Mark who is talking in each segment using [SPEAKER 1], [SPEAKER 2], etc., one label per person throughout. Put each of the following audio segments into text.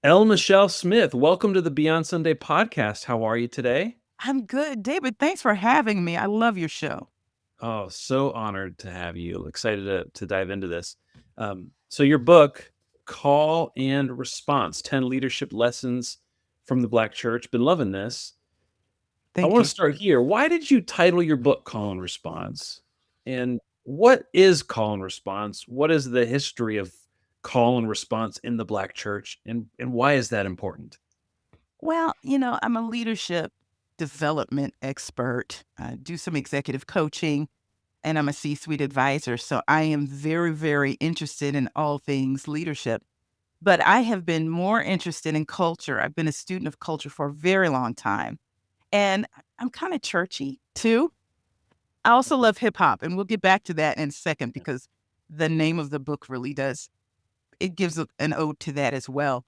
[SPEAKER 1] L. Michelle Smith, welcome to the Beyond Sunday podcast. How are you today?
[SPEAKER 2] I'm good. David, thanks for having me. I love your show.
[SPEAKER 1] Oh, so honored to have you. Excited to dive into this. So, your book, Call and Response 10 Leadership Lessons from the Black Church. Been loving this. I
[SPEAKER 2] Thank
[SPEAKER 1] want to
[SPEAKER 2] you.
[SPEAKER 1] start here. Why did you title your book Call and Response? And what is Call and Response? What is the history of call and response in the Black Church? And why is that important?
[SPEAKER 2] Well, I'm a leadership development expert. I do some executive coaching and I'm a C suite advisor. So I am very, very interested in all things leadership. But I have been more interested in culture. I've been a student of culture for a very long time. And I'm kind of churchy too. I also love hip hop. And we'll get back to that in a second because the name of the book really does, it gives an ode to that as well.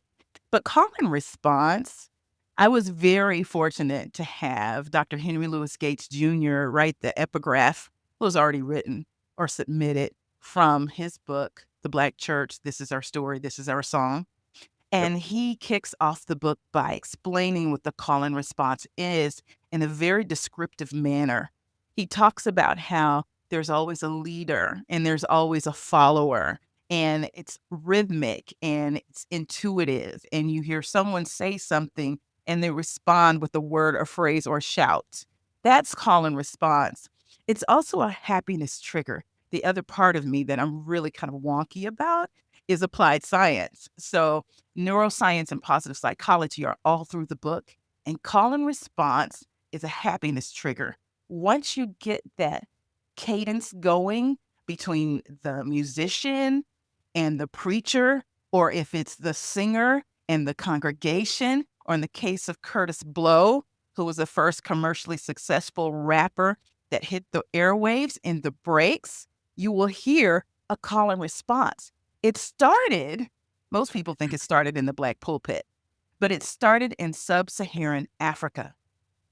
[SPEAKER 2] But call and response, I was very fortunate to have Dr. Henry Louis Gates Jr. write the epigraph. It was already written or submitted from his book, The Black Church, This Is Our Story, This Is Our Song.
[SPEAKER 1] Yep.
[SPEAKER 2] And he kicks off the book by explaining what the call and response is in a very descriptive manner. He talks about how there's always a leader and there's always a follower, and it's rhythmic and it's intuitive. And you hear someone say something and they respond with a word or phrase or shout. That's call and response. It's also a happiness trigger. The other part of me that I'm really kind of wonky about is applied science. So neuroscience and positive psychology are all through the book. And call and response is a happiness trigger. Once you get that cadence going between the musician and the preacher, or if it's the singer and the congregation, or in the case of Curtis Blow, who was the first commercially successful rapper that hit the airwaves in the breaks, you will hear a call and response. It started, most people think it started in the Black pulpit, but it started in sub Saharan Africa,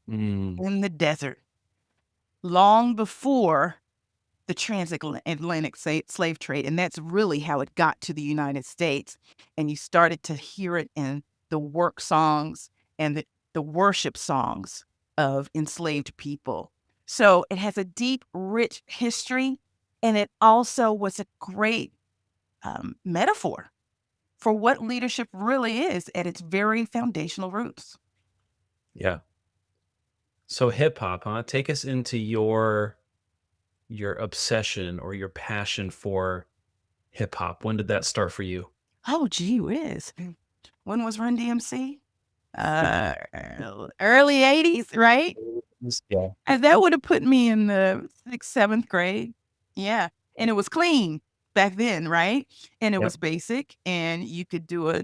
[SPEAKER 1] Mm,
[SPEAKER 2] in the desert, long before the transatlantic slave trade. And that's really how it got to the United States. And you started to hear it in the work songs and the worship songs of enslaved people. So it has a deep, rich history. And it also was a great metaphor for what leadership really is at its very foundational roots.
[SPEAKER 1] yeah. So hip hop, huh? Take us into your obsession or your passion for hip hop. When did that start for you?
[SPEAKER 2] Oh, gee whiz. When was Run DMC? Early 80s, right?
[SPEAKER 1] Yeah.
[SPEAKER 2] And that would have put me in the 6th, 7th grade. Yeah. And it was clean back then, right? And it
[SPEAKER 1] Yep.
[SPEAKER 2] was basic, and you could do a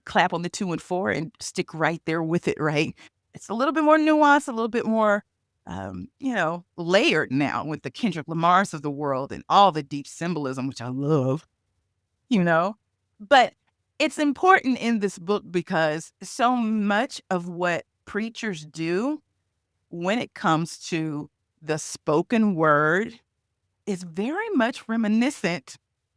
[SPEAKER 2] clap on the 2 and 4 and stick right there with it, right? It's a little bit more nuanced, a little bit more, layered now with the Kendrick Lamars of the world and all the deep symbolism, which I love, you know? But it's important in this book because so much of what preachers do when it comes to the spoken word is very much reminiscent,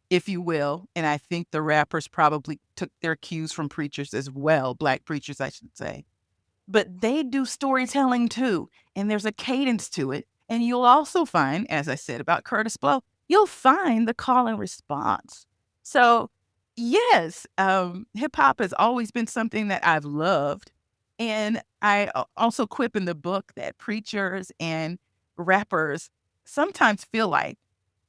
[SPEAKER 2] if you will. And I think the rappers probably took their cues from preachers as well, Black preachers, I should say. But they do storytelling too, and there's a cadence to it. And you'll also find, as I said about Curtis Blow, you'll find the call and response. So, yes, hip hop has always been something that I've loved. And I also quip in the book that preachers and rappers sometimes feel like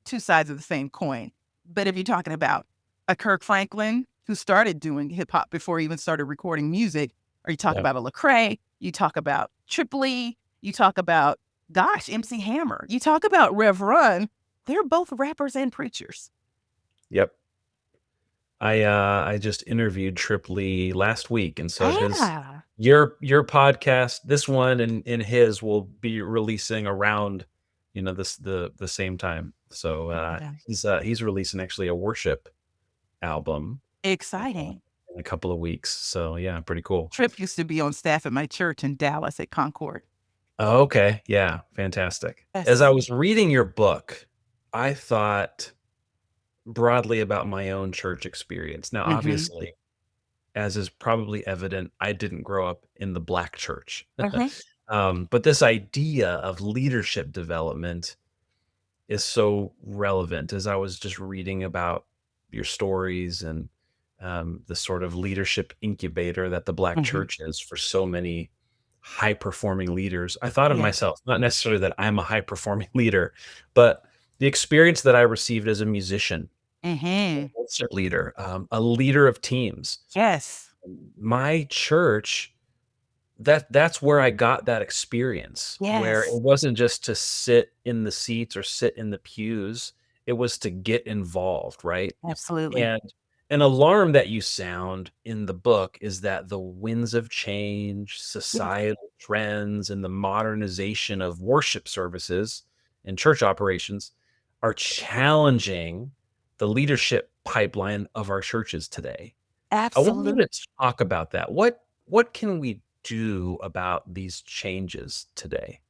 [SPEAKER 2] two sides of the same coin. But if you're talking about a Kirk Franklin who started doing hip hop before he even started recording music, or you talk
[SPEAKER 1] Yeah.
[SPEAKER 2] about a Lecrae, you talk about Tripoli, you talk about, gosh, MC Hammer, you talk about Rev Run, they're both rappers and preachers.
[SPEAKER 1] Yep. I just interviewed Trip Lee last week, and so his
[SPEAKER 2] Yeah.
[SPEAKER 1] your podcast, this one and his will be releasing around, this the same time. So
[SPEAKER 2] Yeah.
[SPEAKER 1] he's releasing actually a worship album
[SPEAKER 2] Exciting.
[SPEAKER 1] in a couple of weeks. So yeah, pretty cool.
[SPEAKER 2] Trip used to be on staff at my church in Dallas at Concord.
[SPEAKER 1] Oh, okay. Yeah, fantastic. As I
[SPEAKER 2] Yes.
[SPEAKER 1] was reading your book, I thought broadly about my own church experience. Now,
[SPEAKER 2] Hmm.
[SPEAKER 1] obviously, as is probably evident, I didn't grow up in the black church.
[SPEAKER 2] Mhm,
[SPEAKER 1] But this idea of leadership development is so relevant as I was just reading about your stories and the sort of leadership incubator that the Black
[SPEAKER 2] mhm.
[SPEAKER 1] church is for so many high performing leaders. I thought of
[SPEAKER 2] Yes.
[SPEAKER 1] myself, not necessarily that I'm a high performing leader, but the experience that I received as a musician, a
[SPEAKER 2] Mhm.
[SPEAKER 1] worship leader, a leader of teams.
[SPEAKER 2] Yes.
[SPEAKER 1] My church, that's where I got that experience, where it
[SPEAKER 2] Yes.
[SPEAKER 1] wasn't just to sit in the seats or sit in the pews, it was to get involved, right?
[SPEAKER 2] Absolutely.
[SPEAKER 1] And an alarm that you sound in the book is that the winds of change,
[SPEAKER 2] Yes.
[SPEAKER 1] societal trends, and the modernization of worship services and church operations are challenging the leadership pipeline of our churches today. I want you
[SPEAKER 2] Absolutely.
[SPEAKER 1] to talk about that. What can we do about these changes today?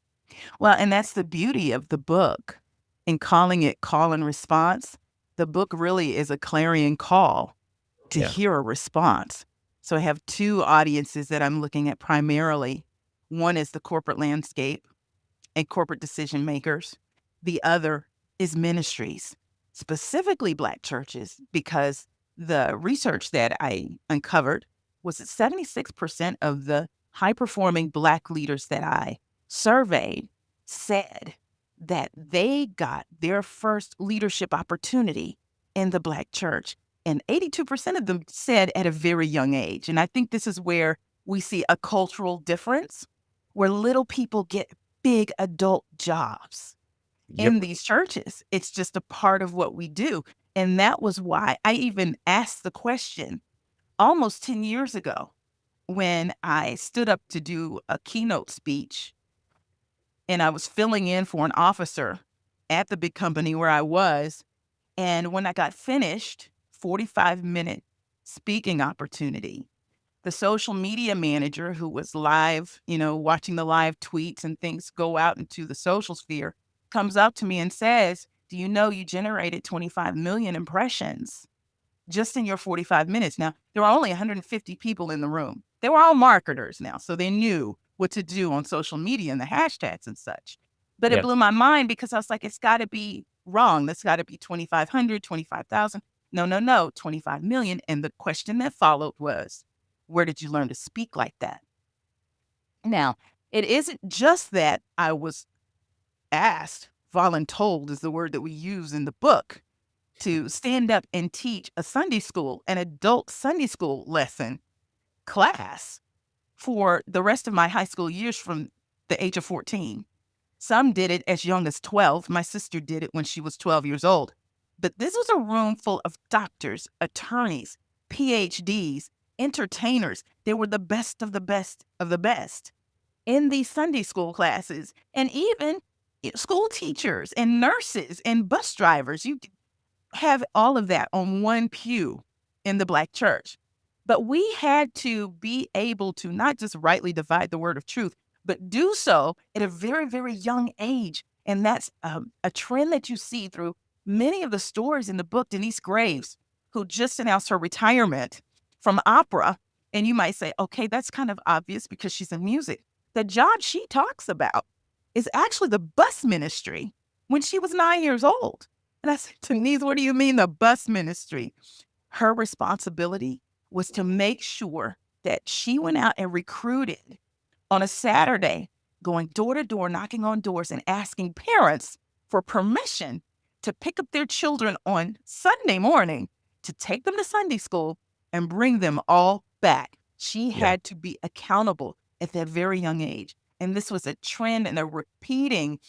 [SPEAKER 2] Well, and that's the beauty of the book. In calling it Call and Response, the book really is a clarion call to
[SPEAKER 1] Yeah.
[SPEAKER 2] hear a response. So I have 2 audiences that I'm looking at primarily. One is the corporate landscape and corporate decision makers. The other is ministries, specifically Black churches, because the research that I uncovered was that 76% of the high performing Black leaders that I surveyed said that they got their first leadership opportunity in the Black church. And 82% of them said at a very young age. And I think this is where we see a cultural difference where little people get big adult jobs in
[SPEAKER 1] Yep.
[SPEAKER 2] these churches. It's just a part of what we do. And that was why I even asked the question almost 10 years ago when I stood up to do a keynote speech and I was filling in for an officer at the big company where I was. And when I got finished, 45-minute speaking opportunity, the social media manager who was live, watching the live tweets and things go out into the social sphere, comes up to me and says, "Do you know you generated 25 million impressions just in your 45 minutes?" Now, there were only 150 people in the room. They were all marketers now, so they knew what to do on social media and the hashtags and such. But it
[SPEAKER 1] Yeah.
[SPEAKER 2] blew my mind because I was like, it's got to be wrong. That's got to be 2,500, 25,000. No, no, no, 25 million. And the question that followed was, where did you learn to speak like that? Now, it isn't just that I was asked, voluntold is the word that we use in the book, to stand up and teach a Sunday school, an adult Sunday school lesson class for the rest of my high school years from the age of 14. Some did it as young as 12. My sister did it when she was 12 years old. But this was a room full of doctors, attorneys, PhDs, entertainers. They were the best of the best of the best in these Sunday school classes, and even school teachers and nurses and bus drivers. You have all of that on one pew in the Black church. But we had to be able to not just rightly divide the word of truth, but do so at a very, very young age. And that's a trend that you see through many of the stories in the book. Denise Graves, who just announced her retirement from opera. And you might say, okay, that's kind of obvious because she's in music. The job she talks about is actually the bus ministry when she was 9 years old. And I said, Denise, what do you mean the bus ministry? Her responsibility was to make sure that she went out and recruited on a Saturday, going door to door, knocking on doors and asking parents for permission to pick up their children on Sunday morning to take them to Sunday school and bring them all back. She
[SPEAKER 1] Yeah.
[SPEAKER 2] had to be accountable at that very young age. And this was a trend and a repeating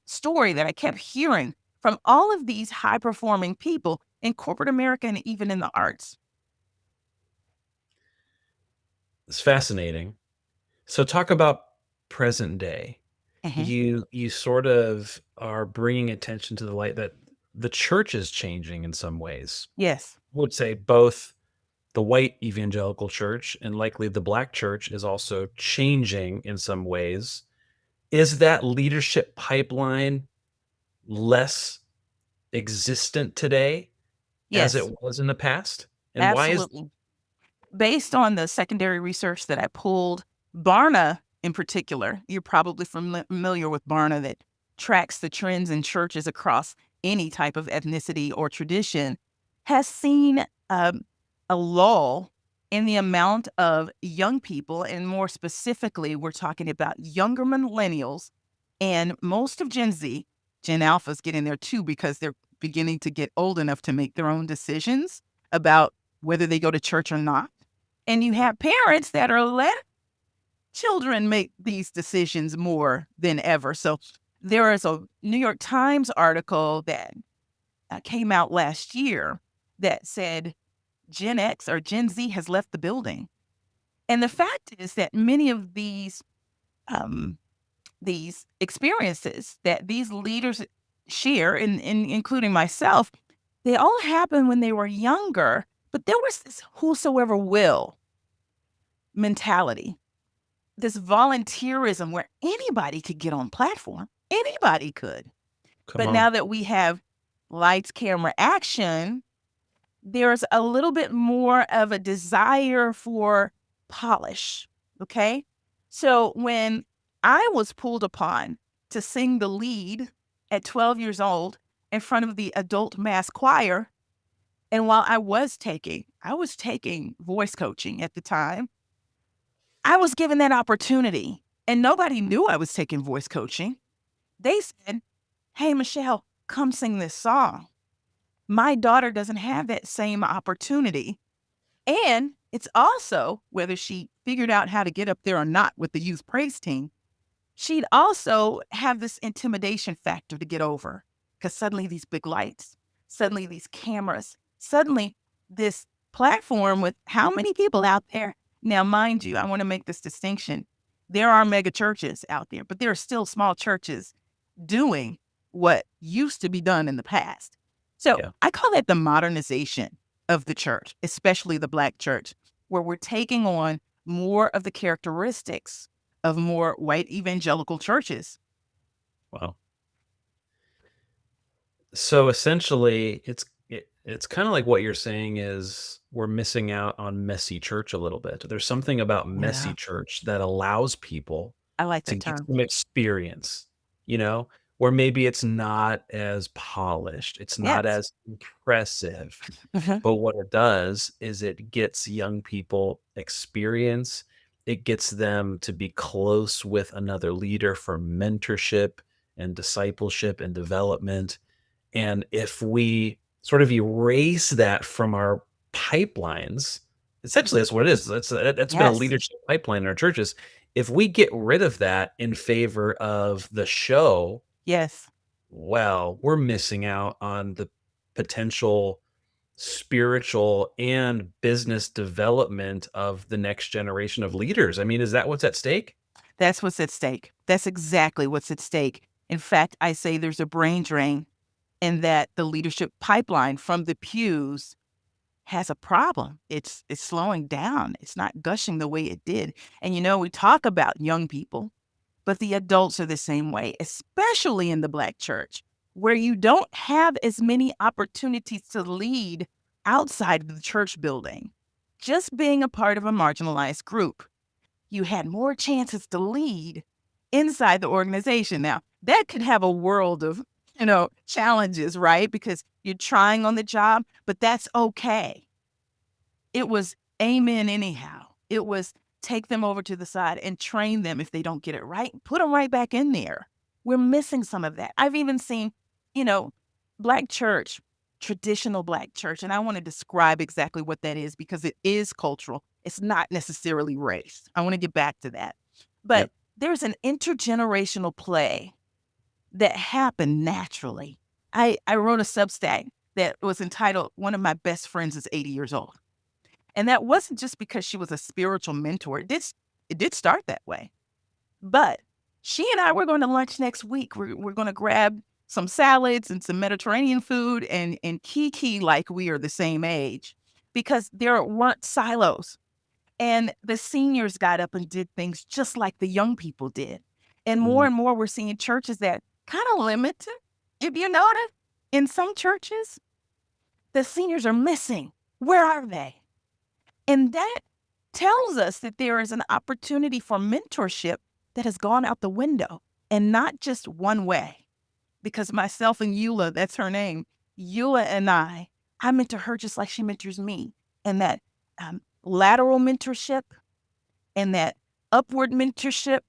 [SPEAKER 2] story that I kept hearing from all of these high performing people in corporate America and even in the arts.
[SPEAKER 1] It's fascinating. So talk about present day.
[SPEAKER 2] Mhm.
[SPEAKER 1] You sort of are bringing attention to the light that the church is changing in some ways.
[SPEAKER 2] Yes.
[SPEAKER 1] I would say both the white evangelical church and likely the black church is also changing in some ways. Is that leadership pipeline less existent today as it
[SPEAKER 2] Yes.
[SPEAKER 1] was in the past? And why is
[SPEAKER 2] Absolutely. Based on the secondary research that I pulled, Barna in particular, you're probably familiar with Barna that tracks the trends in churches across any type of ethnicity or tradition, has seen a lull in the amount of young people, and more specifically, we're talking about younger millennials and most of Gen Z. Gen Alpha's getting there too because they're beginning to get old enough to make their own decisions about whether they go to church or not. And you have parents that are letting children make these decisions more than ever. So there is a New York Times article that came out last year that said Gen X or Gen Z has left the building. And the fact is that many of these experiences that these leaders share, including myself, they all happened when they were younger, but there was this whosoever will mentality, this volunteerism where anybody could get on platform. Anybody could.
[SPEAKER 1] Come
[SPEAKER 2] But
[SPEAKER 1] on.
[SPEAKER 2] now that we have lights, camera, action, there's a little bit more of a desire for polish. Okay. So when I was pulled upon to sing the lead at 12 years old in front of the adult mass choir, and while I was taking voice coaching at the time, I was given that opportunity and nobody knew I was taking voice coaching. They said, "Hey, Michelle, come sing this song." My daughter doesn't have that same opportunity. And it's also, whether she figured out how to get up there or not with the youth praise team, she'd also have this intimidation factor to get over because suddenly these big lights, suddenly these cameras, suddenly this platform with how many people out there. Now, mind you, I want to make this distinction. There are mega churches out there, but there are still small churches doing what used to be done in the past. So
[SPEAKER 1] Yeah.
[SPEAKER 2] I call that the modernization of the church, especially the Black church, where we're taking on more of the characteristics of more white evangelical churches.
[SPEAKER 1] Wow. So essentially, it's kind of like what you're saying is we're missing out on messy church a little bit. There's something about
[SPEAKER 2] Yeah.
[SPEAKER 1] messy church that allows people
[SPEAKER 2] I like
[SPEAKER 1] to
[SPEAKER 2] that
[SPEAKER 1] get
[SPEAKER 2] term.
[SPEAKER 1] some experience, you know, where maybe it's not as polished, it's not
[SPEAKER 2] Yes.
[SPEAKER 1] as impressive,
[SPEAKER 2] Mhm.
[SPEAKER 1] but what it does is it gets young people experience. It gets them to be close with another leader for mentorship and discipleship and development. And if we sort of erase that from our pipelines, essentially that's what it is. That's been a
[SPEAKER 2] Yes.
[SPEAKER 1] leadership pipeline in our churches. If we get rid of that in favor of the show,
[SPEAKER 2] Yes.
[SPEAKER 1] well, we're missing out on the potential spiritual and business development of the next generation of leaders. I mean, is that what's at stake?
[SPEAKER 2] That's what's at stake. That's exactly what's at stake. In fact, I say there's a brain drain in that the leadership pipeline from the pews has a problem. It's slowing down. It's not gushing the way it did. And we talk about young people, but the adults are the same way, especially in the Black church, where you don't have as many opportunities to lead outside of the church building. Just being a part of a marginalized group, you had more chances to lead inside the organization. Now, that could have a world of, challenges, right? Because you're trying on the job, but that's okay. It was amen anyhow. It was take them over to the side and train them if they don't get it right, put them right back in there. We're missing some of that. I've even seen, you know, Black church, traditional Black church, and I want to describe exactly what that is because it is cultural. It's not necessarily race. I want to get back to that. But
[SPEAKER 1] Yep.
[SPEAKER 2] there's an intergenerational play that happened naturally. I wrote a Substack that was entitled One of My Best Friends is 80 Years Old. And that wasn't just because she was a spiritual mentor. It did start that way. But she and I, we're going to lunch next week. We're going to grab some salads and some Mediterranean food and kiki like we are the same age because there weren't silos. And the seniors got up and did things just like the young people did.
[SPEAKER 1] Mhm.
[SPEAKER 2] And more, we're seeing churches that kind of limited. If you notice, in some churches, the seniors are missing. Where are they? And that tells us that there is an opportunity for mentorship that has gone out the window, and not just one way. Because myself and Eula, that's her name, Eula and I mentor her just like she mentors me. And that lateral mentorship and that upward mentorship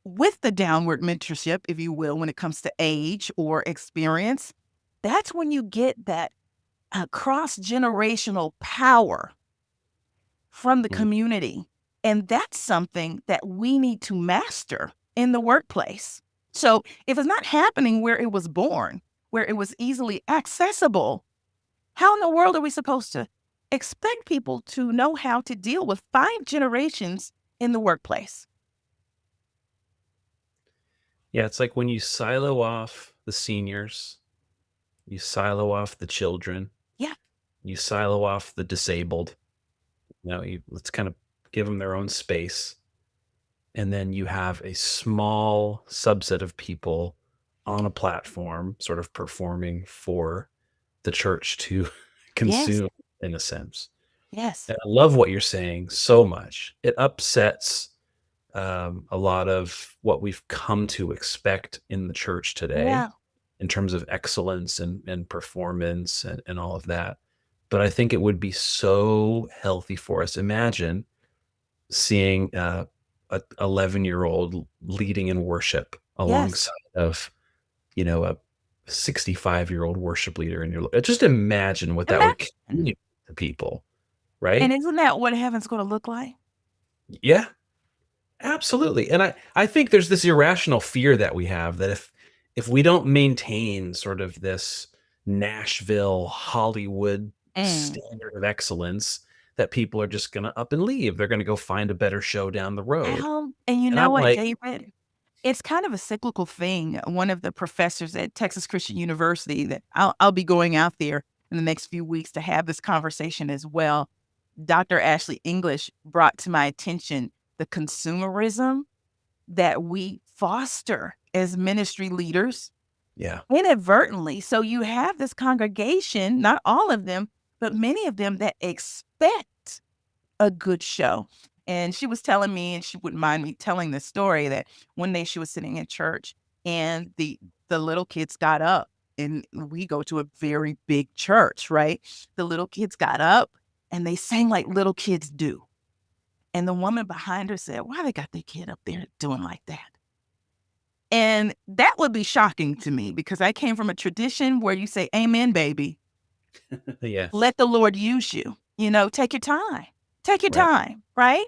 [SPEAKER 2] with the downward mentorship, if you will, when it comes to age or experience, that's when you get that cross generational power from the
[SPEAKER 1] Mm.
[SPEAKER 2] community. And that's something that we need to master in the workplace. So if it's not happening where it was born, where it was easily accessible, how in the world are we supposed to expect people to know how to deal with 5 generations in the workplace?
[SPEAKER 1] Yeah, it's like when you silo off the seniors, you silo off the children,
[SPEAKER 2] Yeah.
[SPEAKER 1] you silo off the disabled. Let's kind of give them their own space, and then you have a small subset of people on a platform, sort of performing for the church to
[SPEAKER 2] Yes.
[SPEAKER 1] consume, in a sense.
[SPEAKER 2] Yes.
[SPEAKER 1] And I love what you're saying so much. It upsets a lot of what we've come to expect in the church today
[SPEAKER 2] Yeah.
[SPEAKER 1] in terms of excellence and performance and all of that. But I think it would be so healthy for us. Imagine seeing a 11-year-old leading in worship
[SPEAKER 2] Yes.
[SPEAKER 1] alongside of a 65-year-old worship leader in your. Just imagine what that would
[SPEAKER 2] Imagine.
[SPEAKER 1] communicate to people,
[SPEAKER 2] And
[SPEAKER 1] right?
[SPEAKER 2] isn't that what heaven's going to look like?
[SPEAKER 1] Yeah, absolutely. And I think there's this irrational fear that we have that if we don't maintain sort of this Nashville, Hollywood
[SPEAKER 2] Mm.
[SPEAKER 1] standard of excellence, that people are just gonna up and leave. They're gonna go find a better show down the road.
[SPEAKER 2] And you
[SPEAKER 1] And
[SPEAKER 2] know
[SPEAKER 1] I'm
[SPEAKER 2] what,
[SPEAKER 1] like,
[SPEAKER 2] David? It's kind of a cyclical thing. One of the professors at Texas Christian University that I'll be going out there in the next few weeks to have this conversation as well. Dr. Ashley English brought to my attention the consumerism that we foster as ministry leaders
[SPEAKER 1] yeah,
[SPEAKER 2] inadvertently. So you have this congregation, not all of them, but many of them that expect a good show. And she was telling me, and she wouldn't mind me telling this story, that one day she was sitting in church and the little kids got up, and we go to a very big church, right? The little kids got up and they sang like little kids do. And the woman behind her said, "Why they got their kid up there doing like that?" And that would be shocking to me because I came from a tradition where you say, "Amen, baby.
[SPEAKER 1] yes,
[SPEAKER 2] Let the Lord use you." Take your time. Take your
[SPEAKER 1] right,
[SPEAKER 2] time, right?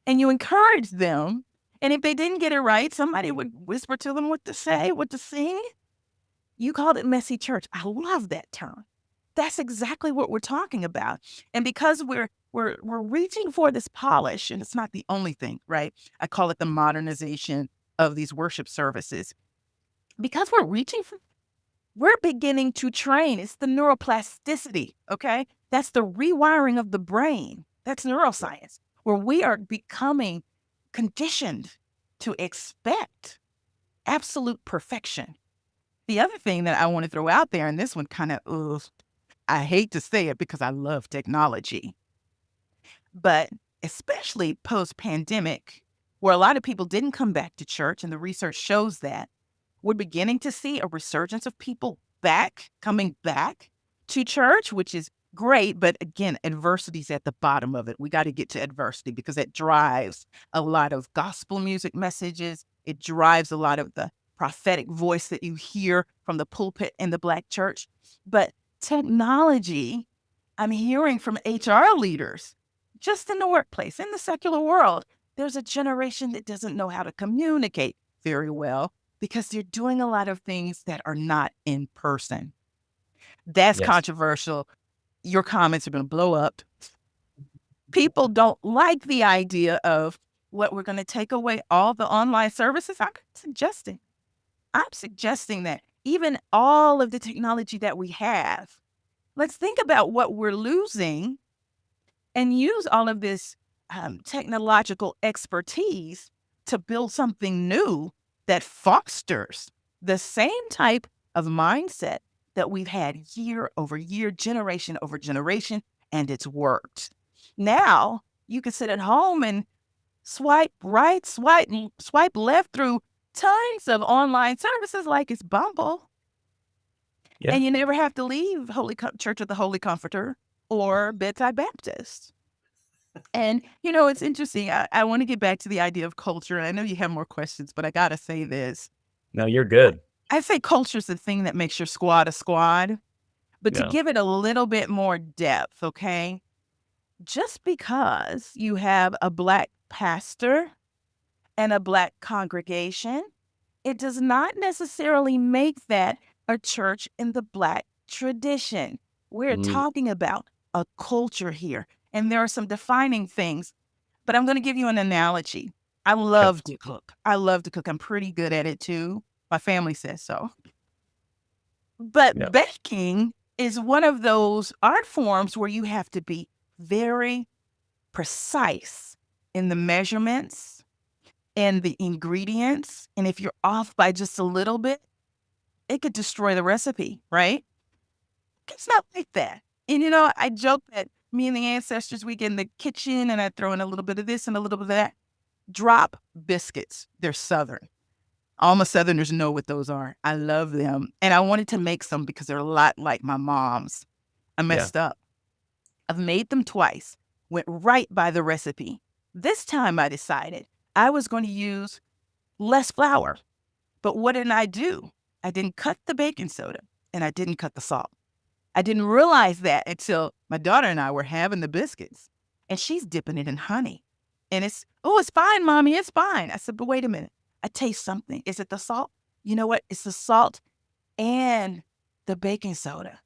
[SPEAKER 2] And you encourage them. And if they didn't get it right, somebody would whisper to them what to say, what to sing. You called it messy church. I love that term. That's exactly what we're talking about. And because we're reaching for this polish, and it's not the only thing, right? I call it the modernization of these worship services. Because we're reaching for, we're beginning to train. It's the neuroplasticity, okay? That's the rewiring of the brain. That's neuroscience, where we are becoming conditioned to expect absolute perfection. The other thing that I want to throw out there, and this one kind of, I hate to say it because I love technology, but especially post pandemic, where a lot of people didn't come back to church, and the research shows that we're beginning to see a resurgence of people coming back to church, which is great. But again, adversity's at the bottom of it. We got to get to adversity because it drives a lot of gospel music messages. It drives a lot of the prophetic voice that you hear from the pulpit in the Black church. But technology, I'm hearing from HR leaders just in the workplace, in the secular world, there's a generation that doesn't know how to communicate very well because they're doing a lot of things that are not in person. That's
[SPEAKER 1] yes,
[SPEAKER 2] controversial. Your comments are going to blow up. People don't like the idea of what we're going to take away all the online services. I'm suggesting that even all of the technology that we have, let's think about what we're losing and use all of this technological expertise to build something new that fosters the same type of mindset that we've had year over year, generation over generation, and it's worked. Now you can sit at home and swipe right, swipe left through tons of online services like it's Bumble.
[SPEAKER 1] Yeah.
[SPEAKER 2] And you never have to leave Church of the Holy Comforter or Bedside Baptist. And, it's interesting. I want to get back to the idea of culture. I know you have more questions, but I got to say this.
[SPEAKER 1] No, you're good.
[SPEAKER 2] I say culture is the thing that makes your squad a squad, but to
[SPEAKER 1] Yeah.
[SPEAKER 2] give it a little bit more depth, okay? Just because you have a Black pastor and a Black congregation, it does not necessarily make that a church in the Black tradition. We're
[SPEAKER 1] Mm,
[SPEAKER 2] talking about a culture here, and there are some defining things. But I'm going to give you an analogy. I
[SPEAKER 1] okay.
[SPEAKER 2] love to cook. I love to cook. I'm pretty good at it too. My family says so.
[SPEAKER 1] Yeah.
[SPEAKER 2] But baking is one of those art forms where you have to be very precise in the measurements and the ingredients. And if you're off by just a little bit, it could destroy the recipe, right? It's not like that. And I joke that me and the ancestors, we get in the kitchen and I throw in a little bit of this and a little bit of that. Drop biscuits. They're Southern. All my Southerners know what those are. I love them. And I wanted to make some because they're a lot like my mom's. I
[SPEAKER 1] Yeah.
[SPEAKER 2] messed up. I've made them twice, went right by the recipe. This time I decided I was going to use less flour. But what did I do? I didn't cut the baking soda and I didn't cut the salt. I didn't realize that until my daughter and I were having the biscuits and she's dipping it in honey. And it's fine, mommy, it's fine. I said, but wait a minute. I taste something. Is it the salt? You know what? It's the salt and the baking soda.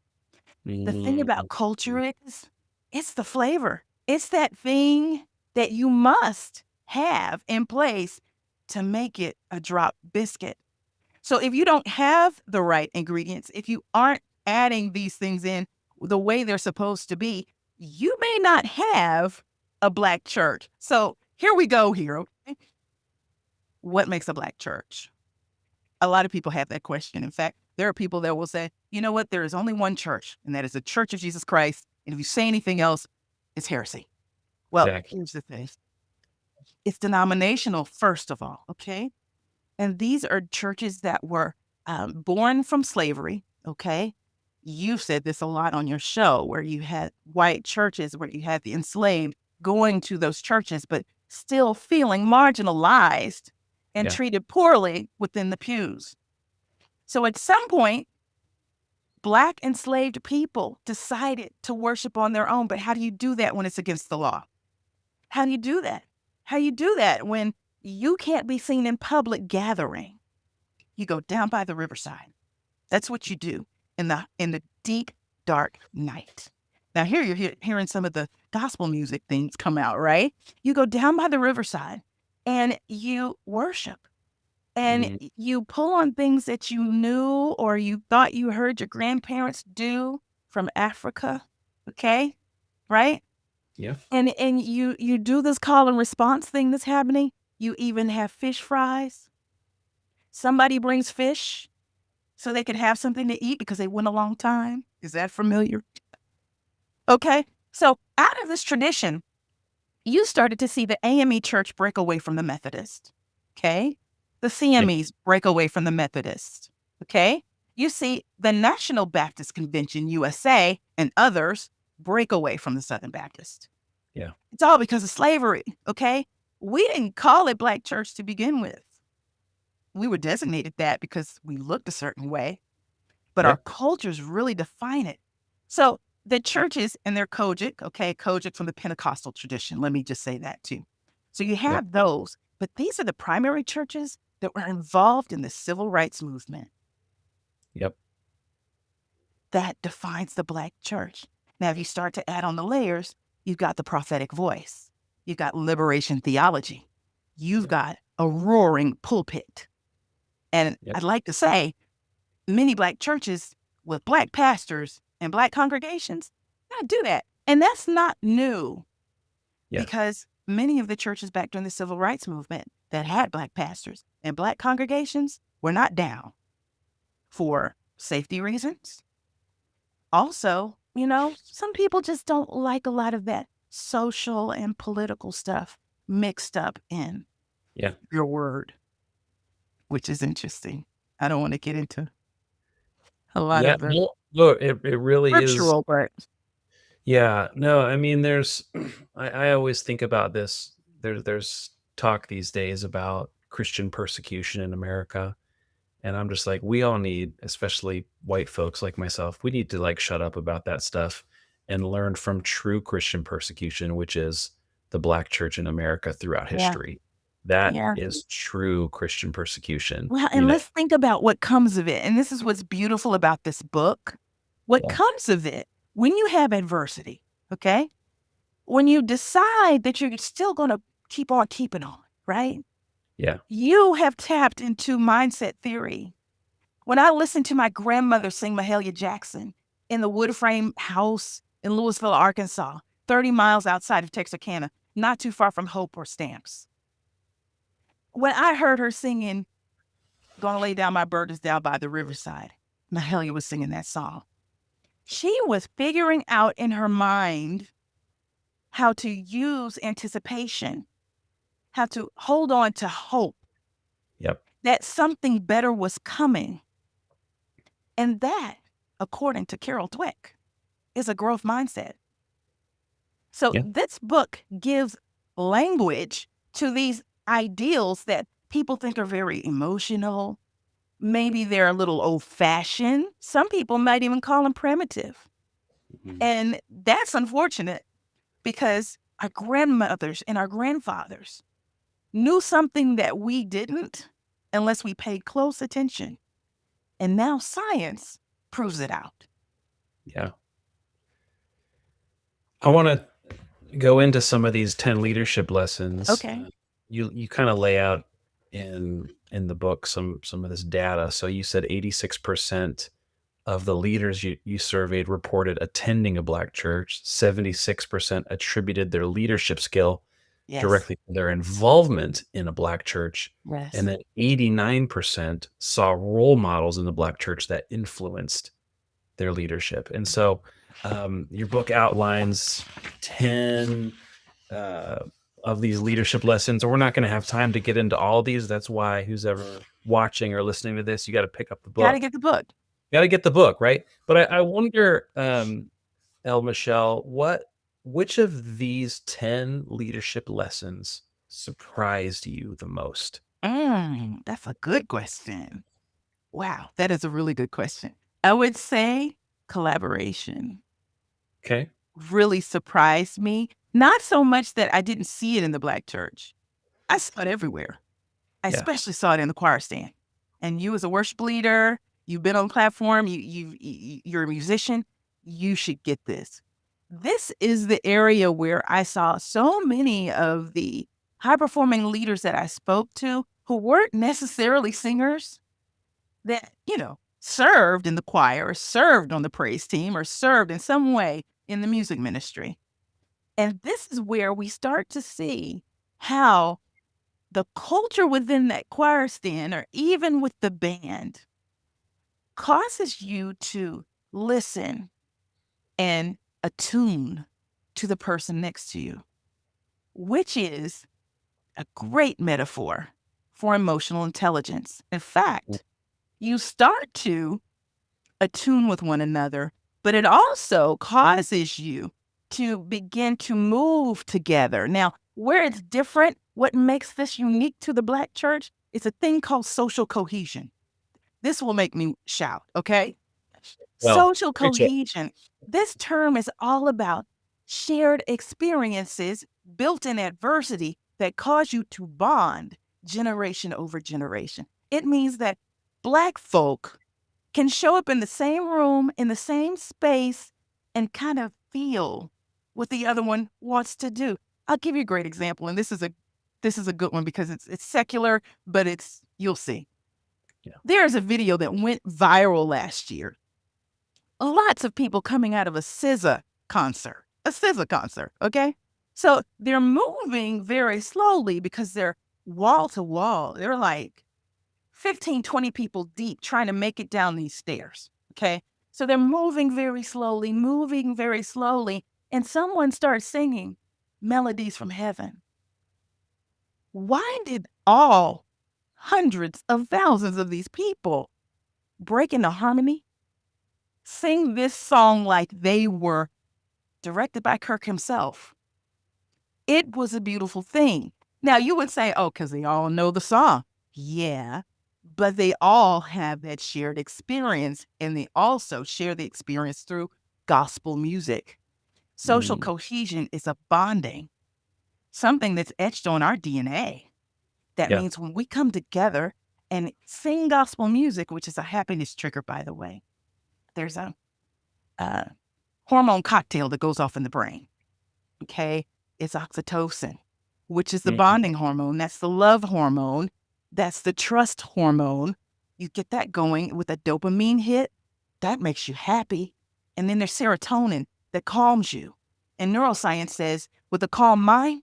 [SPEAKER 2] The thing
[SPEAKER 1] Mm,
[SPEAKER 2] about culture is it's the flavor. It's that thing that you must have in place to make it a drop biscuit. So if you don't have the right ingredients, if you aren't adding these things in the way they're supposed to be, you may not have a Black church. So here we go here. Okay? What makes a Black church? A lot of people have that question. In fact, there are people that will say, you know what, there is only one church, and that is the Church of Jesus Christ. And if you say anything else, it's heresy. Well,
[SPEAKER 1] exactly.
[SPEAKER 2] here's the thing. It's denominational, first of all, okay? And these are churches that were born from slavery, okay? You've said this a lot on your show where you had white churches, where you had the enslaved going to those churches, but still feeling marginalized and
[SPEAKER 1] Yeah.
[SPEAKER 2] treated poorly within the pews. So at some point, Black enslaved people decided to worship on their own. But how do you do that when it's against the law? How do you do that? How do you do that when you can't be seen in public gathering? You go down by the riverside. That's what you do in the deep, dark night. Now here you're hearing some of the gospel music things come out, right? You go down by the riverside and you worship and
[SPEAKER 1] Mm,
[SPEAKER 2] you pull on things that you knew or you thought you heard your grandparents do from Africa, okay? Right?
[SPEAKER 1] yeah.
[SPEAKER 2] And you do this call and response thing that's happening. You even have fish fries. Somebody brings fish so they could have something to eat because they went a long time. Is that familiar? Okay. So out of this tradition, you started to see the AME church break away from the Methodist. Okay. The
[SPEAKER 1] Yeah.
[SPEAKER 2] CMEs break away from the Methodist. Okay. You see the National Baptist Convention USA and others break away from the Southern Baptist.
[SPEAKER 1] Yeah.
[SPEAKER 2] It's all because of slavery. Okay. We didn't call it Black church to begin with. We were designated that because we looked a certain way, but
[SPEAKER 1] Yeah.
[SPEAKER 2] our cultures really define it. So the churches and their Kojic, okay, Kojic from the Pentecostal tradition. Let me just say that too. So you
[SPEAKER 1] Yeah.
[SPEAKER 2] have those, but these are the primary churches that were involved in the civil rights movement
[SPEAKER 1] Yep.
[SPEAKER 2] that defines the Black church. Now, if you start to add on the layers, you've got the prophetic voice, you've got liberation theology, you've
[SPEAKER 1] Yep.
[SPEAKER 2] got a roaring pulpit. And
[SPEAKER 1] Yep.
[SPEAKER 2] I'd like to say many Black churches with Black pastors and Black congregations not do that. And that's not new
[SPEAKER 1] Yeah.
[SPEAKER 2] because many of the churches back during the civil rights movement that had Black pastors and Black congregations were not down for safety reasons. Also, some people just don't like a lot of that social and political stuff mixed up in
[SPEAKER 1] Yeah.
[SPEAKER 2] your word, which is interesting. I don't want to get into a lot
[SPEAKER 1] Yeah.
[SPEAKER 2] of the
[SPEAKER 1] Well, look, it really is.
[SPEAKER 2] scriptural, but
[SPEAKER 1] Yeah. No, I mean, there's, I always think about this. There's talk these days about Christian persecution in America. And I'm just like, we all need, especially white folks like myself, we need to like shut up about that stuff and learn from true Christian persecution, which is the black church in America throughout
[SPEAKER 2] yeah,
[SPEAKER 1] history. That
[SPEAKER 2] yeah.
[SPEAKER 1] is true Christian persecution,
[SPEAKER 2] Well,
[SPEAKER 1] you
[SPEAKER 2] and
[SPEAKER 1] know?
[SPEAKER 2] let's think about what comes of it. And this is what's beautiful about this book. What
[SPEAKER 1] Yeah.
[SPEAKER 2] comes of it when you have adversity, okay? When you decide that you're still going to keep on keeping on, right?
[SPEAKER 1] Yeah.
[SPEAKER 2] You have tapped into mindset theory. When I listened to my grandmother sing Mahalia Jackson in the wood frame house in Louisville, Arkansas, 30 miles outside of Texarkana, not too far from Hope or Stamps. When I heard her singing, Gonna Lay Down My Burdens Down by the Riverside, Mahalia was singing that song. She was figuring out in her mind how to use anticipation, how to hold on to hope
[SPEAKER 1] Yep.
[SPEAKER 2] that something better was coming. And that, according to Carol Dweck, is a growth mindset. So
[SPEAKER 1] Yeah.
[SPEAKER 2] this book gives language to these ideals that people think are very emotional. Maybe they're a little old fashioned. Some people might even call them primitive.
[SPEAKER 1] Mhm.
[SPEAKER 2] And that's unfortunate because our grandmothers and our grandfathers knew something that we didn't unless we paid close attention. And now science proves it out.
[SPEAKER 1] Yeah. I want to go into some of these 10 leadership lessons.
[SPEAKER 2] Okay.
[SPEAKER 1] You kind of lay out in the book some of this data. So you said 86% of the leaders you surveyed reported attending a black church. 76% attributed their leadership skill
[SPEAKER 2] Yes.
[SPEAKER 1] directly to their involvement in a black church. And
[SPEAKER 2] Yes.
[SPEAKER 1] then 89% saw role models in the black church that influenced their leadership. And so your book outlines 10 uh, of these leadership lessons. And we're not going to have time to get into all these. That's why who's ever watching or listening to this, you got to pick up the
[SPEAKER 2] Got to
[SPEAKER 1] book.
[SPEAKER 2] get the book.
[SPEAKER 1] Got to get the book, right? But I wonder, El Michelle, which of these 10 leadership lessons surprised you the most?
[SPEAKER 2] That's a good question. Wow, that is a really good question. I would say collaboration
[SPEAKER 1] Okay.
[SPEAKER 2] really surprised me. Not so much that I didn't see it in the black church. I saw it everywhere. I
[SPEAKER 1] Yeah.
[SPEAKER 2] especially saw it in the choir stand. And you as a worship leader, you've been on the platform, you're a musician, you should get this. This is the area where I saw so many of the high performing leaders that I spoke to who weren't necessarily singers that, served in the choir or served on the praise team or served in some way in the music ministry. And this is where we start to see how the culture within that choir stand or even with the band causes you to listen and attune to the person next to you, which is a great metaphor for emotional intelligence. In
[SPEAKER 1] Mm.
[SPEAKER 2] fact, you start to attune with one another, but it also causes you to begin to move together. Now, where it's different, what makes this unique to the Black church is a thing called social cohesion. This will make me shout, okay?
[SPEAKER 1] Well,
[SPEAKER 2] Social
[SPEAKER 1] preach it.
[SPEAKER 2] cohesion. This term is all about shared experiences built in adversity that cause you to bond generation over generation. It means that Black folk can show up in the same room, in the same space, and kind of feel what the other one wants to do. I'll give you a great example, and this is a good one because it's secular, but you'll see.
[SPEAKER 1] Yeah.
[SPEAKER 2] There's a video that went viral last year. Lots of people coming out of a SZA concert, okay? So they're moving very slowly because they're wall to wall. They're like 15, 20 people deep trying to make it down these stairs. Okay. So they're moving very slowly, and someone starts singing. melodies from heaven. Why did all hundreds of thousands of these people break into harmony, sing this song like they were directed by Kirk himself? It was a beautiful thing. Now, you would say, oh, because they all know the song. Yeah, but they all have that shared experience, and they also share the experience through gospel music. Social
[SPEAKER 1] Mm,
[SPEAKER 2] cohesion is a bonding, something that's etched on our DNA. That
[SPEAKER 1] yeah.
[SPEAKER 2] means when we come together and sing gospel music, which is a happiness trigger, by the way, there's a, uh hormone cocktail that goes off in the brain. Okay. It's oxytocin, which is the
[SPEAKER 1] Mhm.
[SPEAKER 2] bonding hormone. That's the love hormone. That's the trust hormone. You get that going with a dopamine hit, that makes you happy. And then there's serotonin that calms you. And neuroscience says with a calm mind,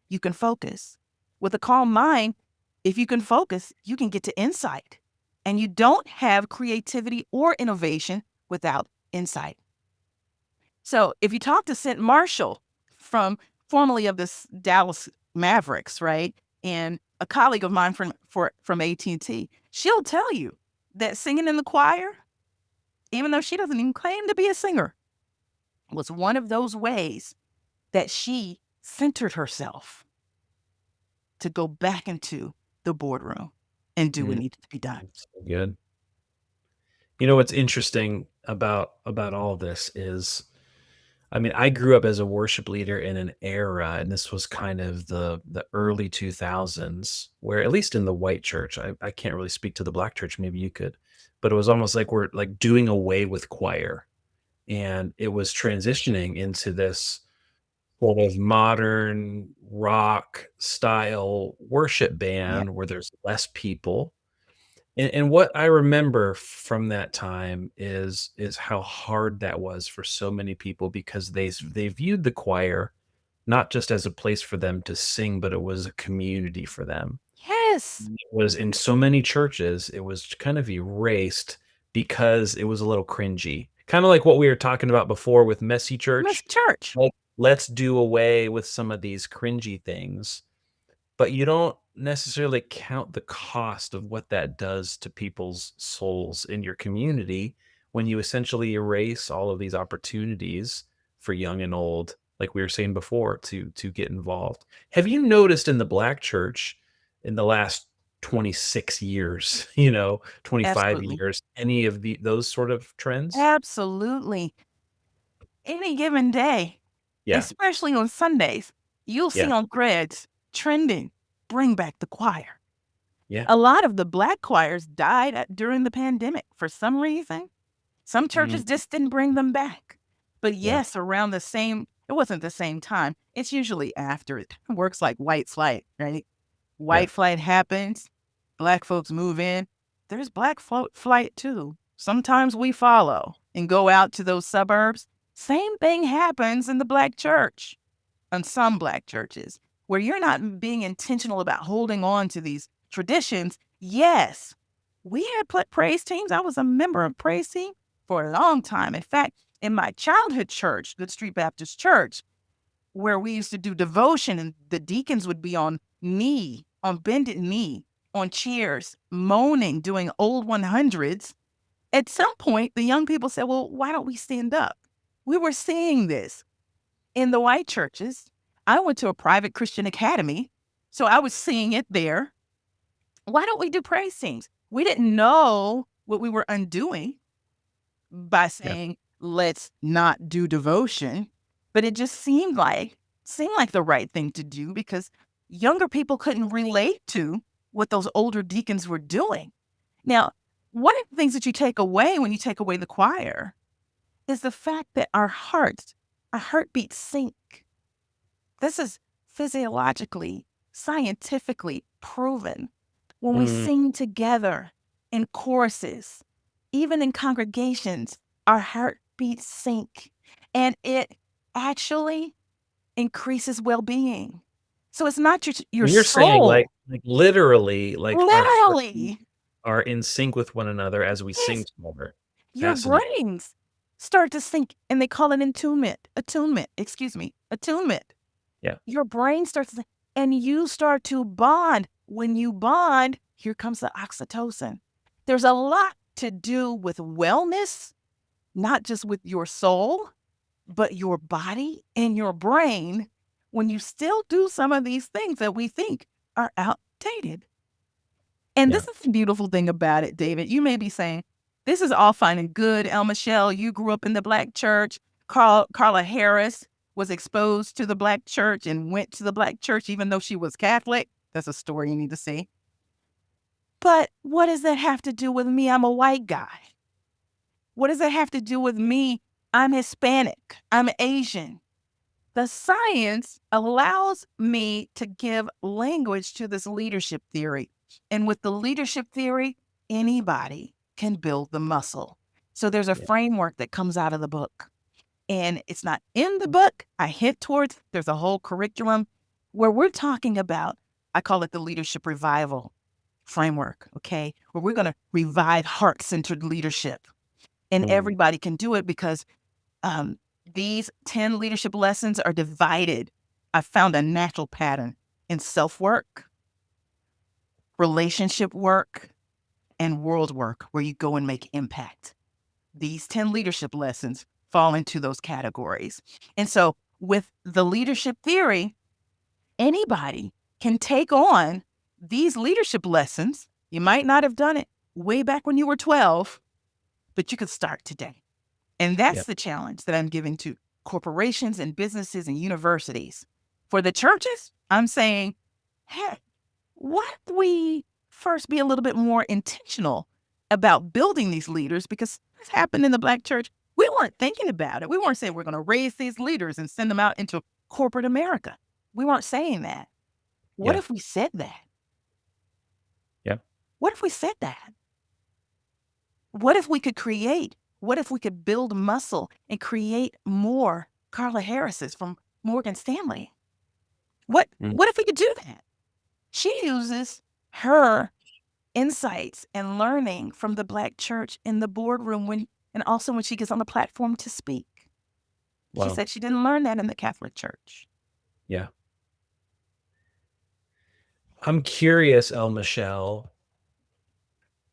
[SPEAKER 2] you can focus. With a calm mind, if you can focus, you can get to insight. And you don't have creativity or innovation without insight. So if you talk to St. Marshall, from formerly of this Dallas Mavericks, right, and a colleague of mine from AT&T, she'll tell you that singing in the choir, even though she doesn't even claim to be a singer, was one of those ways that she centered herself to go back into the boardroom and do what
[SPEAKER 1] Mm,
[SPEAKER 2] needed to be done.
[SPEAKER 1] that's so good. You know what's interesting about all of this is, I mean, I grew up as a worship leader in an era, and this was kind of the early 2000s, where at least in the white church, I can't really speak to the black church, maybe you could, but it was almost like we're like doing away with choir, and it was transitioning into this sort of modern rock style worship
[SPEAKER 2] Yeah.
[SPEAKER 1] band where there's less people. And what I remember from that time is how hard that was for so many people because they viewed the choir not just as a place for them to sing, but it was a community for them.
[SPEAKER 2] Yes.
[SPEAKER 1] It was in so many churches, it was kind of erased because it was a little cringy. Kinda like what we were talking about before with messy
[SPEAKER 2] Miss
[SPEAKER 1] church.
[SPEAKER 2] Church.
[SPEAKER 1] Like, let's do away with some of these cringy things, but you don't necessarily count the cost of what that does to people's souls in your community when you essentially erase all of these opportunities for young and old, like we were saying before, to get involved. Have you noticed in the black church in the last 26 years, 25
[SPEAKER 2] Absolutely.
[SPEAKER 1] years, any of those sort of trends?
[SPEAKER 2] Absolutely. Any given day,
[SPEAKER 1] Yeah.
[SPEAKER 2] especially on Sundays, you'll see
[SPEAKER 1] Yeah.
[SPEAKER 2] on grids trending, bring back the choir.
[SPEAKER 1] Yeah.
[SPEAKER 2] A lot of the black choirs died during the pandemic for some reason. Some
[SPEAKER 1] Mhm.
[SPEAKER 2] churches just didn't bring them back. But
[SPEAKER 1] Yeah.
[SPEAKER 2] yes, around the same, it wasn't the same time. It's usually after it. It works like white flight, right?
[SPEAKER 1] Yeah.
[SPEAKER 2] White flight happens, black folks move in. There's black flight too. Sometimes we follow and go out to those suburbs. Same thing happens in the black church, in some black churches, where you're not being intentional about holding on to these traditions. Yes, we had put praise teams. I was a member of praise team for a long time. In fact, in my childhood church, Good Street Baptist Church, where we used to do devotion and the deacons would be on bended knee, on chairs, moaning, doing old 100s. At some point, the young people said, well, why don't we stand up? We were seeing this in the white churches. I went to a private Christian academy, so I was seeing it there. Why don't we do praise teams? We didn't know what we were undoing by
[SPEAKER 1] Yeah.
[SPEAKER 2] saying, let's not do devotion. But it just seemed like the right thing to do because younger people couldn't relate to what those older deacons were doing. Now, one of the things that you take away when you take away the choir is the fact that our heartbeats sync. This is physiologically, scientifically proven. When we
[SPEAKER 1] Mm.
[SPEAKER 2] sing together in choruses, even in congregations, our heartbeats sync and it actually increases well being. So it's not just your
[SPEAKER 1] You're saying,
[SPEAKER 2] soul,
[SPEAKER 1] like, literally, like, our heartbeat
[SPEAKER 2] literally.
[SPEAKER 1] are in sync with one another as we sing
[SPEAKER 2] Yes,
[SPEAKER 1] together.
[SPEAKER 2] your
[SPEAKER 1] Fascinating.
[SPEAKER 2] brains start to sync and they call it attunement, excuse me, attunement.
[SPEAKER 1] Yeah.
[SPEAKER 2] Your brain starts to, and you start to bond. When you bond, here comes the oxytocin. There's a lot to do with wellness, not just with your soul, but your body and your brain when you still do some of these things that we think are outdated. And
[SPEAKER 1] Yeah.
[SPEAKER 2] this is the beautiful thing about it, David. You may be saying, this is all fine and good. El Michelle, you grew up in the Black church. Carla Harris was exposed to the Black church and went to the Black church, even though she was Catholic. That's a story you need to see. But what does that have to do with me? I'm a white guy. What does that have to do with me? I'm Hispanic. I'm Asian. The science allows me to give language to this leadership theory. And with the leadership theory, anybody can build the muscle. So there's a
[SPEAKER 1] Yeah.
[SPEAKER 2] framework that comes out of the book. And it's not in the book. I hint towards there's a whole curriculum where we're talking about, I call it the leadership revival framework, okay? Where we're going to revive heart centered leadership. And
[SPEAKER 1] Mm.
[SPEAKER 2] everybody can do it because um, these 10 leadership lessons are divided. I found a natural pattern in self work, relationship work, and world work where you go and make impact. These 10 leadership lessons fall into those categories. And so, with the leadership theory, anybody can take on these leadership lessons. You might not have done it way back when you were 12, but you could start today. And
[SPEAKER 1] Yeah.
[SPEAKER 2] that's the challenge that I'm giving to corporations and businesses and universities. For the churches, I'm saying, hey, why don't we first be a little bit more intentional about building these leaders? Because this happened in the Black church. We weren't thinking about it. We weren't saying we're going to raise these leaders and send them out into corporate America. We weren't saying that. What
[SPEAKER 1] Yeah.
[SPEAKER 2] if we said that?
[SPEAKER 1] Yeah.
[SPEAKER 2] What if we said that? What if we could create? What if we could build muscle and create more Carla Harris's from Morgan Stanley? What
[SPEAKER 1] Mm.
[SPEAKER 2] what if we could do that? She uses her insights and learning from the Black church in the boardroom when and also when she gets on the platform to speak. She
[SPEAKER 1] Wow.
[SPEAKER 2] said she didn't learn that in the Catholic Church.
[SPEAKER 1] Yeah. I'm curious, El Michelle,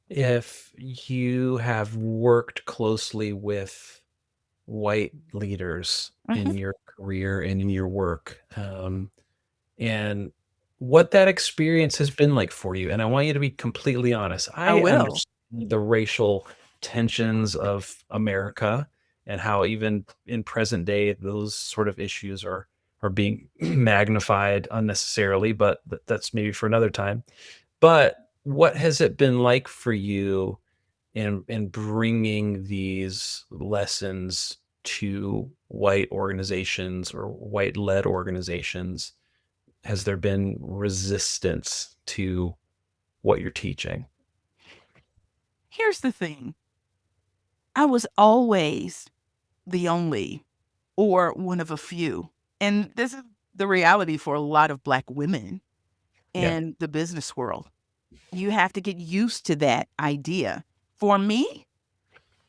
[SPEAKER 1] if you have worked closely with white leaders
[SPEAKER 2] Mhm.
[SPEAKER 1] in your career and in your work, and what that experience has been like for you. And I want you to be completely honest.
[SPEAKER 2] I
[SPEAKER 1] I
[SPEAKER 2] will.
[SPEAKER 1] understand the racial tensions of America and how even in present day those sort of issues are being magnified unnecessarily, but that's maybe for another time. But what has it been like for you in bringing these lessons to white organizations or white led organizations? Has there been resistance to what you're teaching?
[SPEAKER 2] Here's the thing. I was always the only or one of a few. And this is the reality for a lot of Black women
[SPEAKER 1] Yeah.
[SPEAKER 2] in the business world. You have to get used to that idea. For me,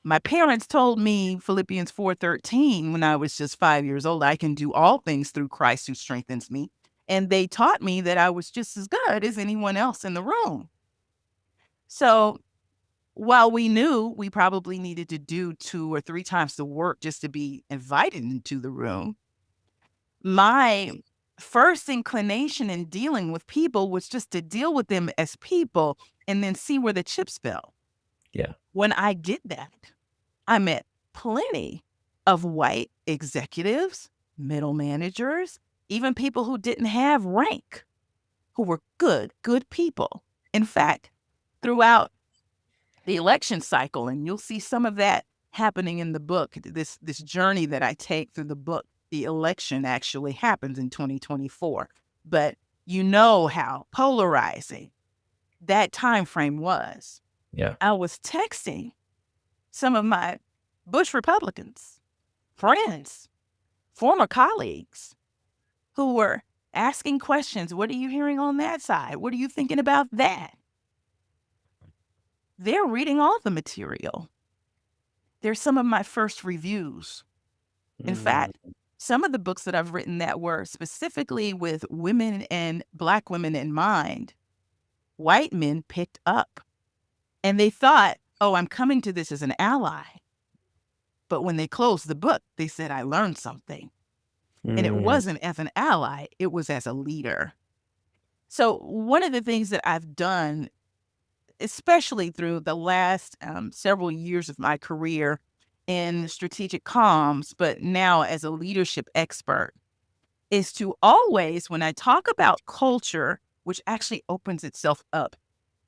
[SPEAKER 2] my parents told me Philippians 4:13 when I was just 5 years old, I can do all things through Christ who strengthens me. And they taught me that I was just as good as anyone else in the room. So while we knew we probably needed to do 2 or 3 times the work just to be invited into the room, my first inclination in dealing with people was just to deal with them as people and then see where the chips fell.
[SPEAKER 1] Yeah.
[SPEAKER 2] When I did that, I met plenty of white executives, middle managers, even people who didn't have rank, who were good people. In fact, throughout the election cycle, and you'll see some of that happening in the book, this journey that I take through the book, the election actually happens in 2024. But you know how polarizing that time frame was.
[SPEAKER 1] Yeah.
[SPEAKER 2] I was texting some of my Bush Republicans, friends, former colleagues who were asking questions. What are you hearing on that side? What are you thinking about that? They're reading all the material. They're some of my first reviews. In
[SPEAKER 1] Mm.
[SPEAKER 2] fact, some of the books that I've written that were specifically with women and Black women in mind, white men picked up and they thought, oh, I'm coming to this as an ally. But when they closed the book, they said, I learned something. And it
[SPEAKER 1] Mm,
[SPEAKER 2] wasn't as an ally, it was as a leader. So, one of the things that I've done, especially through the last several years of my career in strategic comms, but now as a leadership expert, is to always, when I talk about culture, which actually opens itself up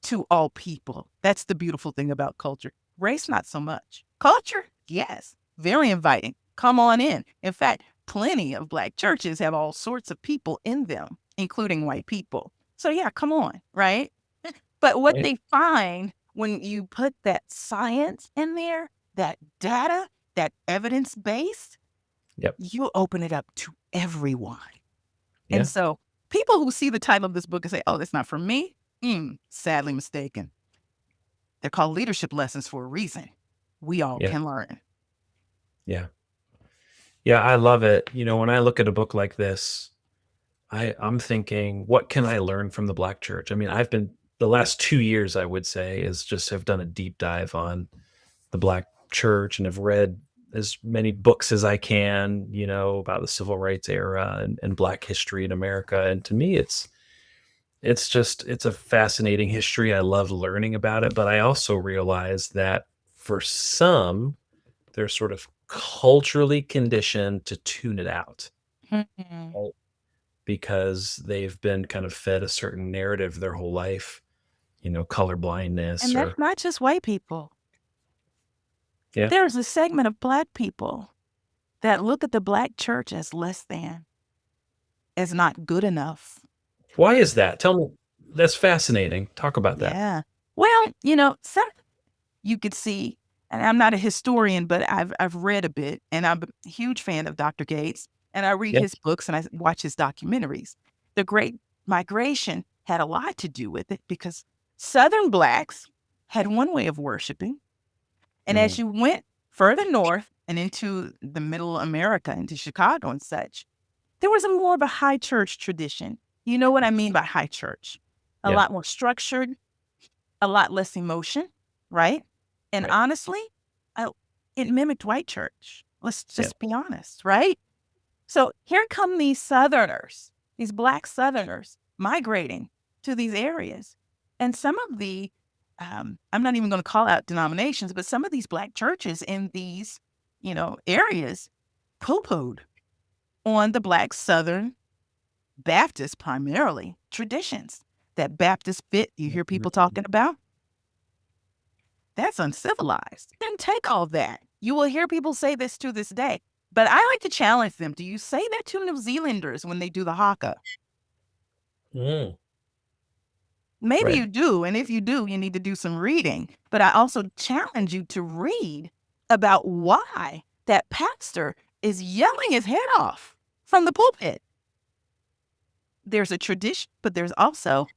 [SPEAKER 2] to all people. That's the beautiful thing about culture. Race, not so much. Culture, yes, very inviting. Come on in. In fact, plenty of Black churches have all sorts of people in them, including white people. So, yeah, come on, right? But what
[SPEAKER 1] right.
[SPEAKER 2] they find when you put that science in there, that data, that evidence based,
[SPEAKER 1] Yep.
[SPEAKER 2] you open it up to everyone. And
[SPEAKER 1] Yeah.
[SPEAKER 2] so people who see the title of this book and say, oh, that's not for me, sadly mistaken. They're called leadership lessons for a reason. We all
[SPEAKER 1] Yeah.
[SPEAKER 2] can learn.
[SPEAKER 1] Yeah. Yeah. I love it. When I look at a book like this, I'm thinking, what can I learn from the Black church? I mean, I've been the last 2 years, I would say, is just have done a deep dive on the Black church and have read as many books as I can, about the civil rights era and Black history in America. And to me, it's a fascinating history. I love learning about it, but I also realize that for some, they're sort of culturally conditioned to tune it out,
[SPEAKER 2] Mhm.
[SPEAKER 1] right? Because they've been kind of fed a certain narrative their whole life, color blindness
[SPEAKER 2] And that's
[SPEAKER 1] or
[SPEAKER 2] not just white people.
[SPEAKER 1] yeah.
[SPEAKER 2] There's a segment of Black people that look at the Black church as less than, as not good enough.
[SPEAKER 1] Why is that? Tell me. That's fascinating. Talk about that.
[SPEAKER 2] Yeah. Well, some you could see, and I'm not a historian, but I've read a bit, and I'm a huge fan of Dr. Gates, and I read
[SPEAKER 1] Yeah.
[SPEAKER 2] his books and I watch his documentaries. The Great Migration had a lot to do with it because Southern Blacks had one way of worshiping, and as
[SPEAKER 1] Mm,
[SPEAKER 2] you went further north and into the middle America, into Chicago and such, there was a more of a high church tradition. You know what I mean by high church? A
[SPEAKER 1] yeah.
[SPEAKER 2] lot more structured, a lot less emotion, right? And
[SPEAKER 1] Right.
[SPEAKER 2] honestly, I, it mimicked white church. Let's
[SPEAKER 1] Yeah.
[SPEAKER 2] just be honest, right? So here come these Southerners, these Black Southerners migrating to these areas. And some of I'm not even going to call out denominations, but some of these Black churches in these, areas poo pooed on the Black Southern Baptist primarily traditions that Baptist fit you hear people
[SPEAKER 1] Mhm.
[SPEAKER 2] talking about. That's uncivilized. Didn't take all that. You will hear people say this to this day. But I like to challenge them. Do you say that to New Zealanders when they do the haka?
[SPEAKER 1] Mm,
[SPEAKER 2] Maybe
[SPEAKER 1] right.
[SPEAKER 2] you do. And if you do, you need to do some reading. But I also challenge you to read about why that pastor is yelling his head off from the pulpit. There's a tradition, but there's also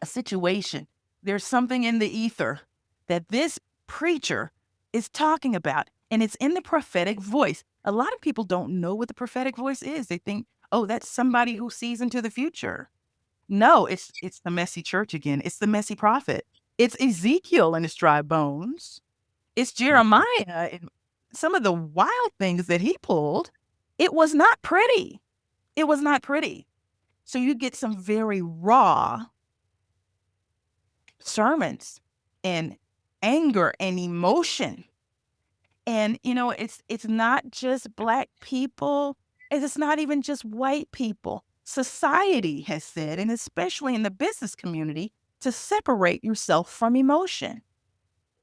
[SPEAKER 2] a situation. There's something in the ether that this preacher is talking about, and it's in the prophetic voice. A lot of people don't know what the prophetic voice is. They think, oh, that's somebody who sees into the future. No, it's the messy church again. It's the messy prophet. It's Ezekiel and his dry bones. It's
[SPEAKER 1] Mhm.
[SPEAKER 2] Jeremiah and some of the wild things that he pulled. It was not pretty. It was not pretty. So you get some very raw sermons and anger and emotion. And it's not just Black people, and it's not even just white people. Society has said, and especially in the business community, to separate yourself from emotion.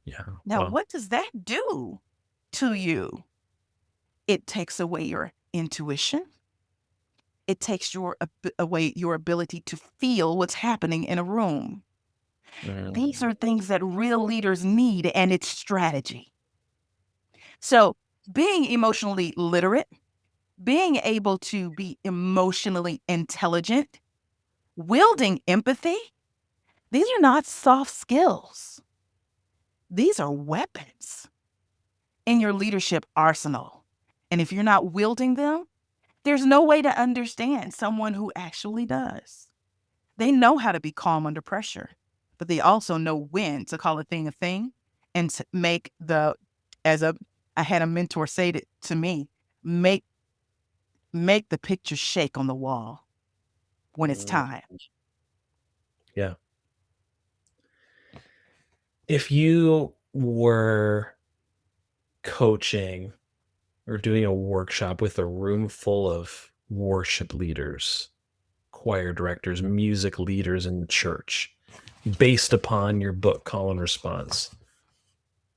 [SPEAKER 1] Yeah.
[SPEAKER 2] Now,
[SPEAKER 1] Well,
[SPEAKER 2] what does that do to you? It takes away your intuition. It takes away your ability to feel what's happening in a room. These
[SPEAKER 1] mm,
[SPEAKER 2] are things that real leaders need, and it's strategy. So, being emotionally literate, being able to be emotionally intelligent, wielding empathy, these are not soft skills. These are weapons in your leadership arsenal. And if you're not wielding them, There's no way to understand someone who actually does. They know how to be calm under pressure, but they also know when to call a thing and to make the, as a, I had a mentor say to me, make make the picture shake on the wall when it's
[SPEAKER 1] Mm,
[SPEAKER 2] time.
[SPEAKER 1] yeah. If you were coaching or doing a workshop with a room full of worship leaders, choir directors, music leaders in the church, based upon your book, Call and Response,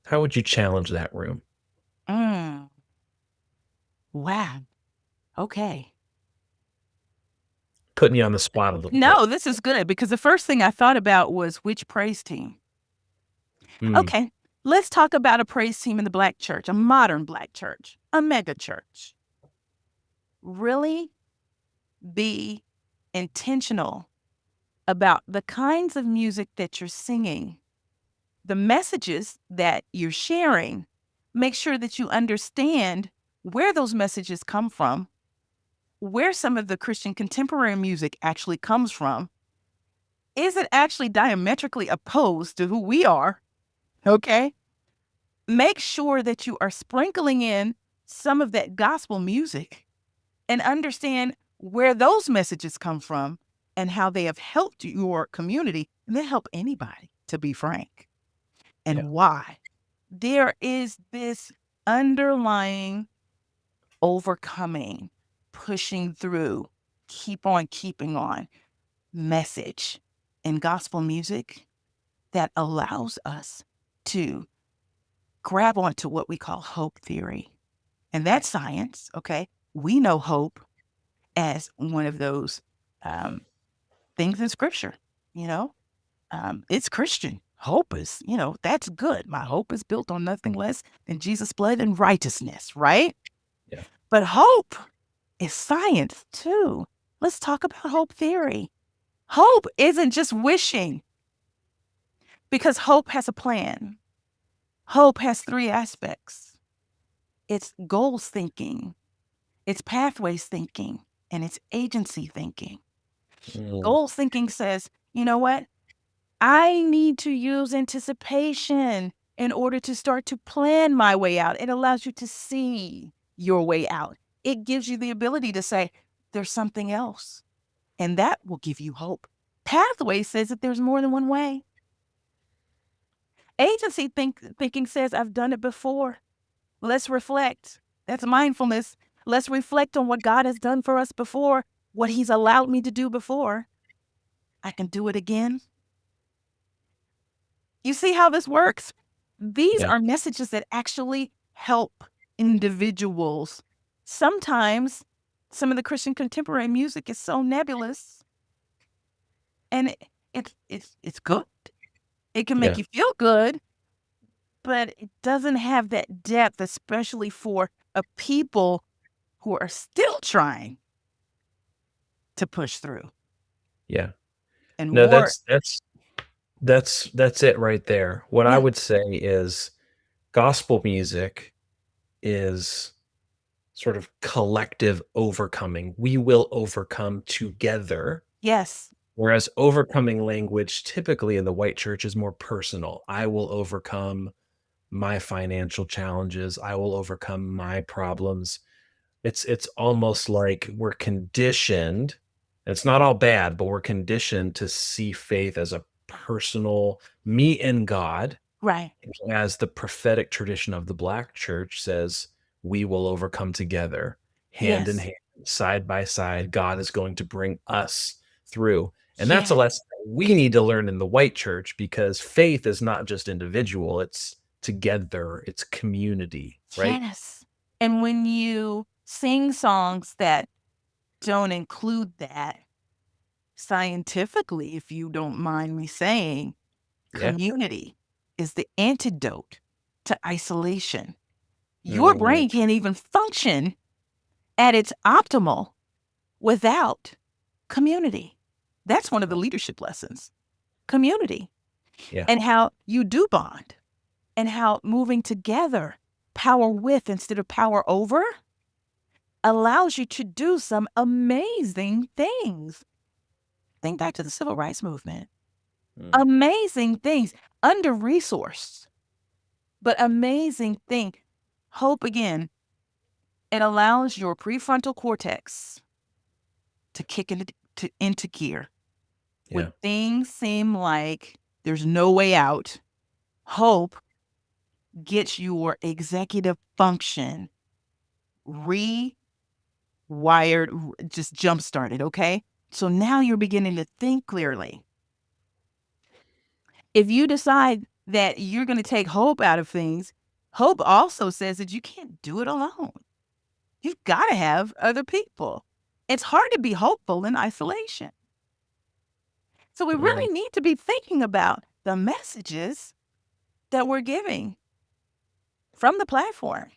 [SPEAKER 1] how would you challenge that room?
[SPEAKER 2] Mm, wow. Okay.
[SPEAKER 1] Putting you on the spot a little bit.
[SPEAKER 2] No, this is good because the first thing I thought about was which praise team.
[SPEAKER 1] Mm,
[SPEAKER 2] Okay, let's talk about a praise team in the Black church, a modern Black church, a mega church. Really be intentional about the kinds of music that you're singing, the messages that you're sharing. Make sure that you understand where those messages come from, where some of the Christian contemporary music actually comes from. Is it actually diametrically opposed to who we are? Okay. Make sure that you are sprinkling in some of that gospel music and understand where those messages come from and how they have helped your community and they help anybody, to be frank, and
[SPEAKER 1] yeah.
[SPEAKER 2] why. There is this underlying overcoming, pushing through, keep on keeping on message in gospel music that allows us to grab onto what we call hope theory. And that's science, okay? We know hope as one of those um, things in scripture, you know? It's Christian. Hope is, that's good. My hope is built on nothing less than Jesus' blood and righteousness, right?
[SPEAKER 1] Yeah.
[SPEAKER 2] But hope is science too. Let's talk about hope theory. Hope isn't just wishing because hope has a plan. Hope has three aspects: it's goals thinking, it's pathways thinking, and it's agency thinking.
[SPEAKER 1] Mm,
[SPEAKER 2] Goals thinking says, you know what? I need to use anticipation in order to start to plan my way out. It allows you to see your way out. It gives you the ability to say, there's something else, and that will give you hope. Pathway says that there's more than one way. Thinking says, I've done it before. Let's reflect. That's mindfulness. Let's reflect on what God has done for us before, what He's allowed me to do before. I can do it again. You see how this works? These
[SPEAKER 1] yeah.
[SPEAKER 2] are messages that actually help individuals. Sometimes some of the Christian contemporary music is so nebulous and it's good. It can make
[SPEAKER 1] Yeah.
[SPEAKER 2] you feel good, but it doesn't have that depth, especially for a people who are still trying to push through.
[SPEAKER 1] Yeah.
[SPEAKER 2] And
[SPEAKER 1] No,
[SPEAKER 2] war,
[SPEAKER 1] that's it right there. What I
[SPEAKER 2] yeah,
[SPEAKER 1] would say is gospel music is sort of collective overcoming. We will overcome together.
[SPEAKER 2] yes,
[SPEAKER 1] Whereas overcoming language typically in the white church is more personal. I will overcome my financial challenges. I will overcome my problems. It's almost like we're conditioned. It's not all bad, but we're conditioned to see faith as a personal me and God,
[SPEAKER 2] right,
[SPEAKER 1] as the prophetic tradition of the Black church says, we will overcome together, hand in
[SPEAKER 2] yes,
[SPEAKER 1] hand, side by side. God is going to bring us through. And that's a
[SPEAKER 2] yes,
[SPEAKER 1] lesson we need to learn in the white church because faith is not just individual, it's together, it's community, right?
[SPEAKER 2] yes. And when you sing songs that don't include that, scientifically, if you don't mind me saying,
[SPEAKER 1] Yeah.
[SPEAKER 2] community is the antidote to isolation. Your
[SPEAKER 1] Mm,
[SPEAKER 2] brain can't even function at its optimal without community. That's one of the leadership lessons, community,
[SPEAKER 1] yeah.
[SPEAKER 2] and how you do bond, and how moving together, power with instead of power over, allows you to do some amazing things. Think back to the civil rights movement.
[SPEAKER 1] Mm.
[SPEAKER 2] Amazing things, under resourced, but amazing thing. Hope again, it allows your prefrontal cortex to kick into gear. When
[SPEAKER 1] Yeah.
[SPEAKER 2] things seem like there's no way out, hope gets your executive function rewired, just jump started, okay? So now you're beginning to think clearly. If you decide that you're going to take hope out of things, hope also says that you can't do it alone. You've got to have other people. It's hard to be hopeful in isolation. So we
[SPEAKER 1] Yeah.
[SPEAKER 2] really need to be thinking about the messages that we're giving from the platform.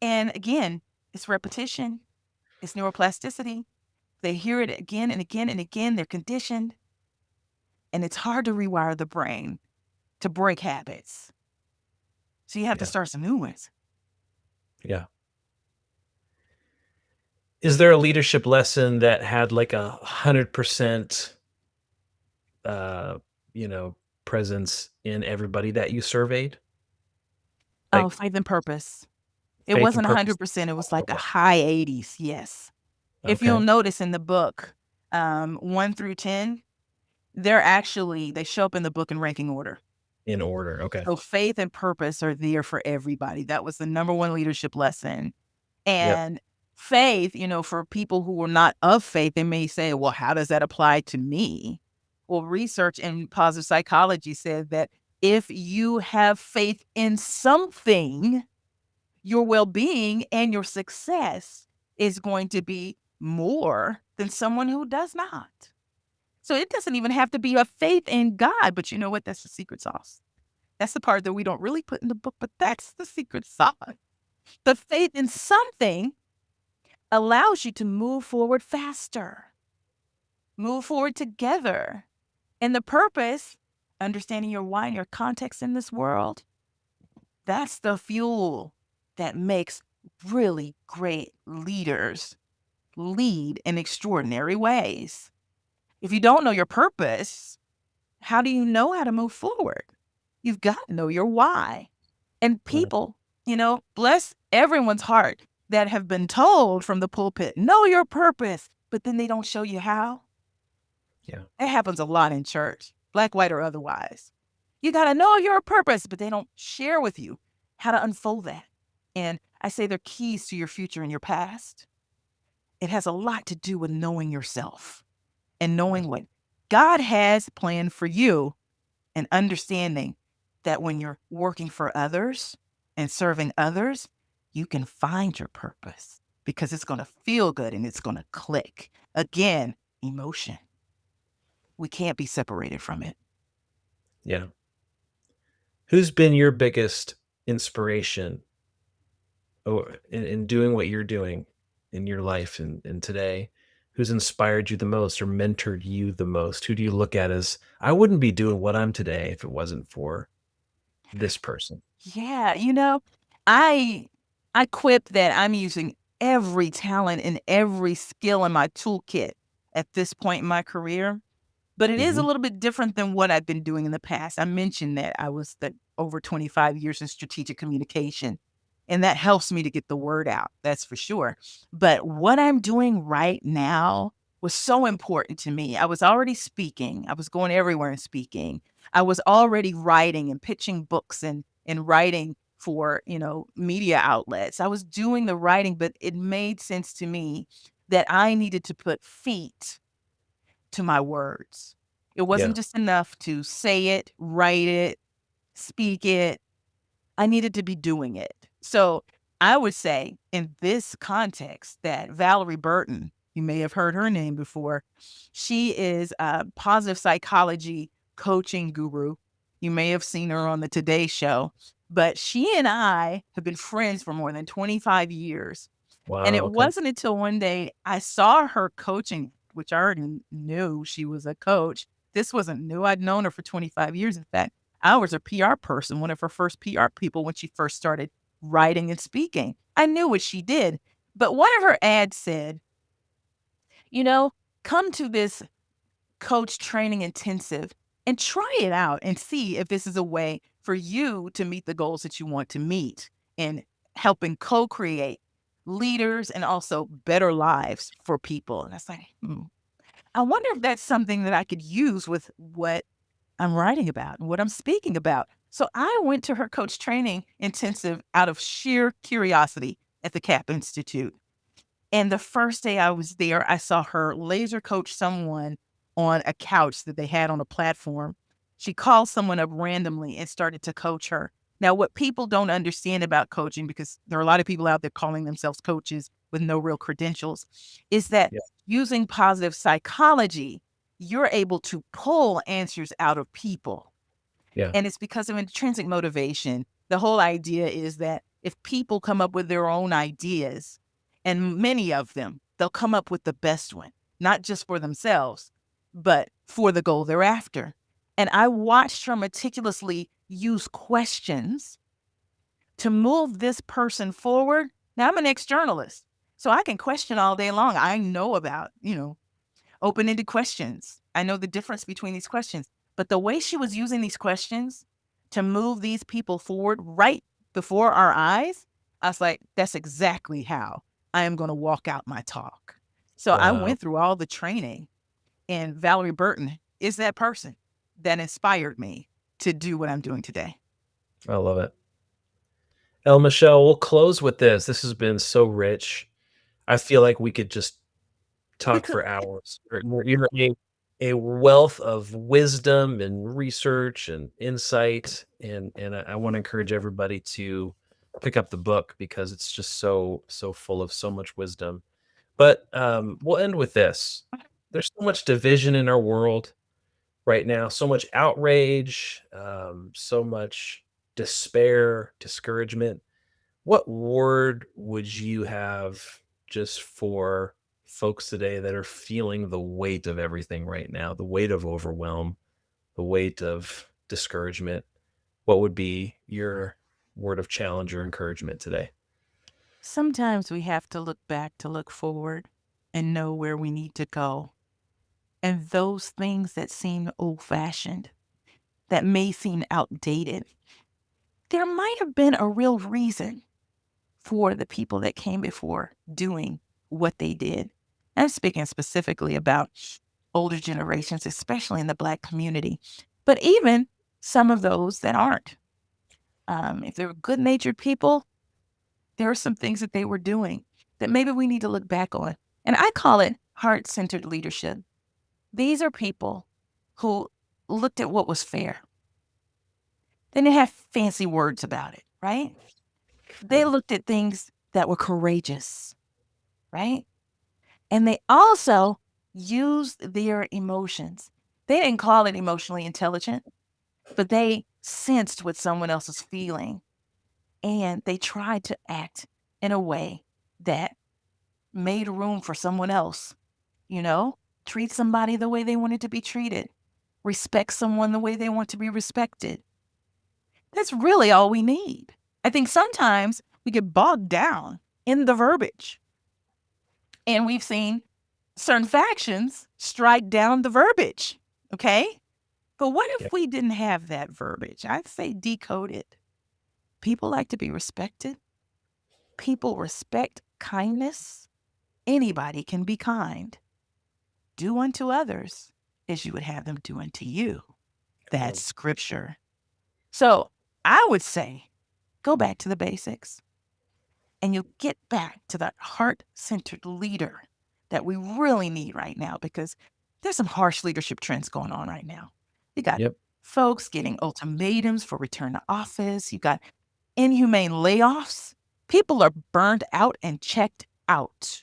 [SPEAKER 2] And again, it's repetition, it's neuroplasticity. They hear it again and again and again. They're conditioned. And it's hard to rewire the brain to break habits. So you have to
[SPEAKER 1] Yeah.
[SPEAKER 2] start some new ones.
[SPEAKER 1] Yeah. Is there a leadership lesson that had like 100%, uh, you know, presence in everybody that you surveyed?
[SPEAKER 2] Oh,
[SPEAKER 1] Like
[SPEAKER 2] faith and purpose. It
[SPEAKER 1] faith and
[SPEAKER 2] wasn't
[SPEAKER 1] purpose?
[SPEAKER 2] 100%. It was like a
[SPEAKER 1] Okay.
[SPEAKER 2] high 80s. Yes. If you'll
[SPEAKER 1] Okay.
[SPEAKER 2] notice in the book, 1 through 10, they show up in the book in ranking order.
[SPEAKER 1] In order. Okay.
[SPEAKER 2] So faith and purpose are there for everybody. That was the number one leadership lesson.
[SPEAKER 1] Yep.
[SPEAKER 2] And faith, for people who are not of faith, they may say, well, how does that apply to me? Well, research in positive psychology says that if you have faith in something, your well being and your success is going to be more than someone who does not. So it doesn't even have to be a faith in God. But you know what? That's the secret sauce. That's the part that we don't really put in the book, but that's the secret sauce. The faith in something allows you to move forward faster, move forward together. And the purpose, understanding your why and your context in this world, that's the fuel that makes really great leaders lead in extraordinary ways. If you don't know your purpose, how do you know how to move forward? You've got to know your why. And
[SPEAKER 1] Right.
[SPEAKER 2] people, bless everyone's heart that have been told from the pulpit, know your purpose, but then they don't show you how.
[SPEAKER 1] Yeah.
[SPEAKER 2] It happens a lot in church, black, white, or otherwise. You got to know your purpose, but they don't share with you how to unfold that. And I say they're keys to your future and your past. It has a lot to do with knowing yourself and
[SPEAKER 1] Yeah.
[SPEAKER 2] knowing what God has planned for you and understanding that when you're working for others and serving others, you can find your purpose because it's going to feel good and it's going to click. Again, emotion. We can't be separated from it.
[SPEAKER 1] Yeah. Who's been your biggest inspiration in doing what you're doing in your life and today? Who's inspired you the most or mentored you the most? Who do you look at as, I wouldn't be doing what I'm today if it wasn't for this person?
[SPEAKER 2] Yeah, I I quip that I'm using every talent and every skill in my toolkit at this point in my career. But it is a
[SPEAKER 1] Hmm.
[SPEAKER 2] little bit different than what I've been doing in the past. I mentioned that I was the over 25 years in strategic communication, and that helps me to get the word out. That's for sure. But what I'm doing right now was so important to me. I was already speaking. I was going everywhere and speaking. I was already writing and pitching books and writing for, media outlets. I was doing the writing, but it made sense to me that I needed to put feet to my words. It
[SPEAKER 1] Yeah.
[SPEAKER 2] wasn't just enough to say it, write it, speak it. I needed to be doing it. So I would say in this context that Valerie Burton, you may have heard her name before, she is a positive psychology coaching guru. You may have seen her on the Today Show, but she and I have been friends for more than 25 years. And
[SPEAKER 1] Wow.
[SPEAKER 2] it
[SPEAKER 1] Okay.
[SPEAKER 2] wasn't until one day I saw her coaching, which I already knew she was a coach. This wasn't new. I'd known her for 25 years. In fact, I was a PR person, one of her first PR people when she first started writing and speaking. I knew what she did. But one of her ads said, you know, come to this coach training intensive and try it out and see if this is a way for you to meet the goals that you want to meet and helping co-create leaders and also better lives for people. And I was like, I wonder if that's something that I could use with what I'm writing about and what I'm speaking about. So I went to her coach training intensive out of sheer curiosity at the CAP Institute. And the first day I was there, I saw her laser coach someone on a couch that they had on a platform. She called someone up randomly and started to coach her. Now, what people don't understand about coaching, because there are a lot of people out there calling themselves coaches with no real credentials, is that
[SPEAKER 1] Yeah.
[SPEAKER 2] using positive psychology, you're able to pull answers out of people.
[SPEAKER 1] Yeah.
[SPEAKER 2] And it's because of intrinsic motivation. The whole idea is that if people come up with their own ideas, and many of them, they'll come up with the best one, not just for themselves, but for the goal they're after. And I watched her meticulously use questions to move this person forward. Now, I'm an ex-journalist, so I can question all day long. I know about, open-ended questions. I know the difference between these questions. But the way she was using these questions to move these people forward right before our eyes, I was like, that's exactly how I am going to walk out my talk. So I
[SPEAKER 1] Wow.
[SPEAKER 2] went through all the training, and Valerie Burton is that person that inspired me to do what I'm doing today.
[SPEAKER 1] I love it. El Michelle, we'll close with this. This has been so rich. I feel like we could just
[SPEAKER 2] We
[SPEAKER 1] talk
[SPEAKER 2] could
[SPEAKER 1] for hours. You're a wealth of wisdom and research and insight, and I want to encourage everybody to pick up the book because it's just so full of so much wisdom. But we'll end with this. There's so much division in our world right now, so much outrage, so much despair, discouragement. What word would you have just for folks today that are feeling the weight of everything right now, the weight of overwhelm, the weight of discouragement? What would be your word of challenge or encouragement today?
[SPEAKER 2] Sometimes we have to look back to look forward and know where we need to go. And those things that seem old fashioned, that may seem outdated, there might have been a real reason for the people that came before doing what they did. I'm speaking specifically about older generations, especially in the Black community, but even some of those that aren't. If they were good natured people, there are some things that they were doing that maybe we need to look back on. And I call it heart centered leadership. These are people who looked at what was fair. They didn't have fancy words about it, right? They looked at things that were courageous, right? And they also used their emotions. They didn't call it emotionally intelligent, but they sensed what someone else was feeling. And they tried to act in a way that made room for someone else, you know? Treat somebody the way they wanted to be treated, respect someone the way they want to be respected. That's really all we need. I think sometimes we get bogged down in the verbiage, and we've seen certain factions strike down the verbiage. Okay. But what
[SPEAKER 1] Yeah.
[SPEAKER 2] if we didn't have that verbiage? I'd say decode it. People like to be respected. People respect kindness. Anybody can be kind. Do unto others as you would have them do unto you. That's scripture. So I would say go back to the basics and you'll get back to that heart centered leader that we really need right now because there's some harsh leadership trends going on right now. You got
[SPEAKER 1] Yep.
[SPEAKER 2] folks getting ultimatums for return to office, you got inhumane layoffs. People are burned out and checked out.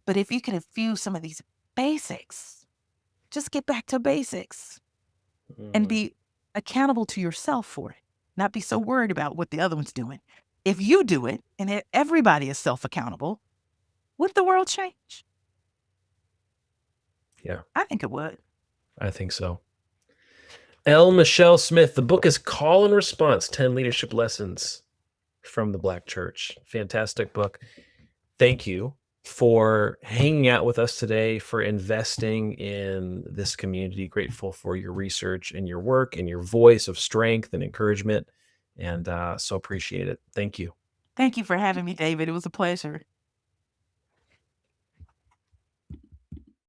[SPEAKER 2] But if you can infuse some of these basics, just get back to basics and
[SPEAKER 1] Mm,
[SPEAKER 2] be accountable to yourself for it, not be so worried about what the other one's doing. If you do it and everybody is self accountable, would the world change?
[SPEAKER 1] yeah,
[SPEAKER 2] I think it would.
[SPEAKER 1] I think so. L. Michelle Smith. The book is Call and Response 10 Leadership Lessons
[SPEAKER 3] from the Black Church. Fantastic book. Thank you for hanging out with us today, for investing in this community. Grateful for your research and your work and your voice of strength and encouragement. And so appreciate it. Thank you.
[SPEAKER 2] Thank you for having me, David. It was a pleasure.